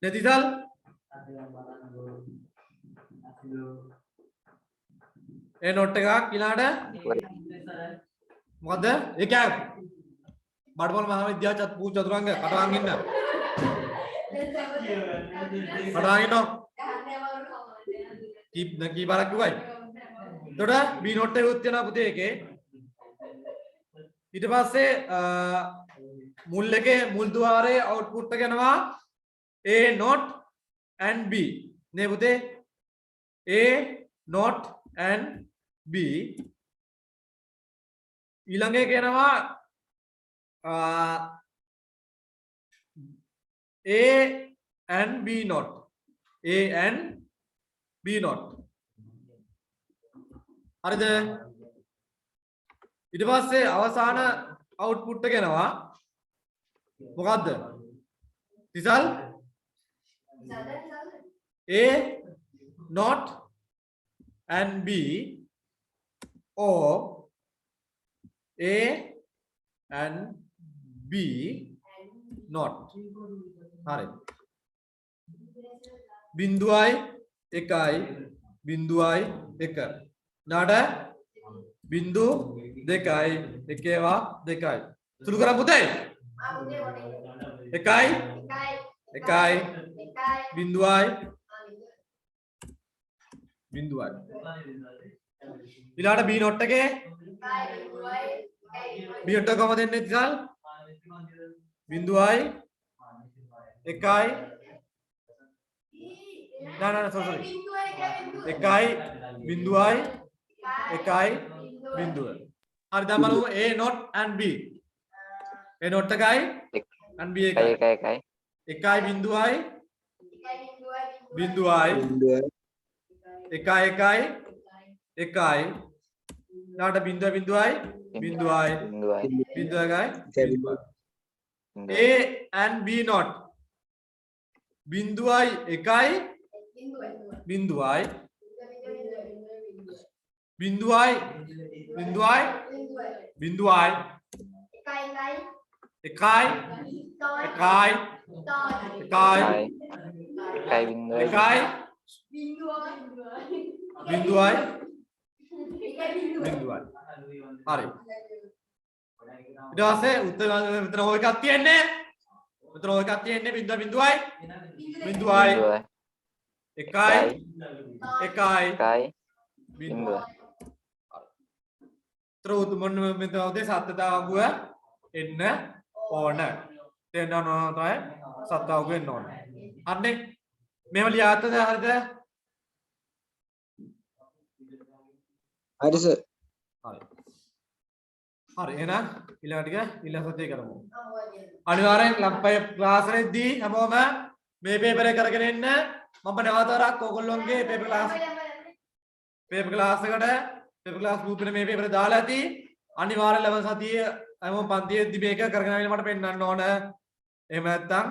නැතිසල් ඒ නොට් එකක් ඊළාට මොකද ඒක බඩපොළ මහාවිද්‍යාල චතුරංග කටවංග ඉන්න කටවංග ඉන්න කී බාරක් කිව්වයි එතකොට B නොට් එක උත් වෙනවා පුතේ එකේ ඊට පස්සේ මුල් එකේ මුල් ద్వාරයේ අවුට්පුට් එක යනවා A not and B නේ පුතේ A not and B ඊළඟ එක යනවා A and B not A and B not හරිද ඊට පස්සේ අවසාන අවුට්පුට් එක එනවා මොකද්ද තිසල් A not and B or A and B not හරි බිඳුවයි එකයි බිඳුවයි එක නාඩ බිඳු දෙකයි එකේවා දෙකයි සුළු කරා පුතේ එකයි එකයි බිඳුවයි බිඳුවයි ඊළාට B not එකේ B not එක කොහමද එන්නේ ඉතින් බිඳුවයි එකයි නා sorry එකයි බිඳුවයි එකයි බිඳුව හරි දැන් බලමු A not and B A not එකයි and B එකයි එකයි බිඳුවයි බිඳුවයි එකයි එකයි එකයි ඊළාට බිඳුව බිඳුවයි බිඳුවයි බිඳුව එකයි A and B not බිඳුවයි එකයි බිඳුවයි බිඳුවයි බිඳුවයි බිඳුවයි එකයි එකයි එකයි බිඳුවයි බිඳුවයි හරි ඊට පස්සේ උත්තර මෙතන ඔය එකක් තියෙන්නේ මෙතන ඔය එකක් තියෙන්නේ බිඳුව බිඳුවයි බිඳුවයි එකයි එකයි බිඳුවයි terus menurut satu tahu gue ini ona tenda nona tuh satu tahu gue non aneh memang lihat tuh ada හරි sir hari enak bilang dia bilang satu kamu අනිවාර්යෙන් ලම්පය ක්ලාස් එකේදී හැමෝම මේ පේපර් එක කරගෙන ඉන්න මම නැවතවරක් ඕගොල්ලෝගේ පේපර් ක්ලාස් එකට පේපර් ක්ලාස් ගෲප් එකේ මේ පේපර් දාලා ඇති අනිවාර්යෙන් ලබන සතියේ හැමෝම පන්තියේදී මේක කරගෙන ආවිල මට පෙන්නන්න ඕන එහෙම නැත්නම්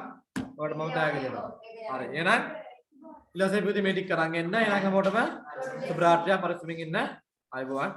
ඔයාලට මම ටැග් දෙනවා හරි එහෙනම් ඊළඟ සෙපියුති මේ ටික කරන් එන්න එහෙනම් හැමෝටම සුබ රාත්‍රියක් පරිස්සමින් ඉන්න ආයුබෝවන්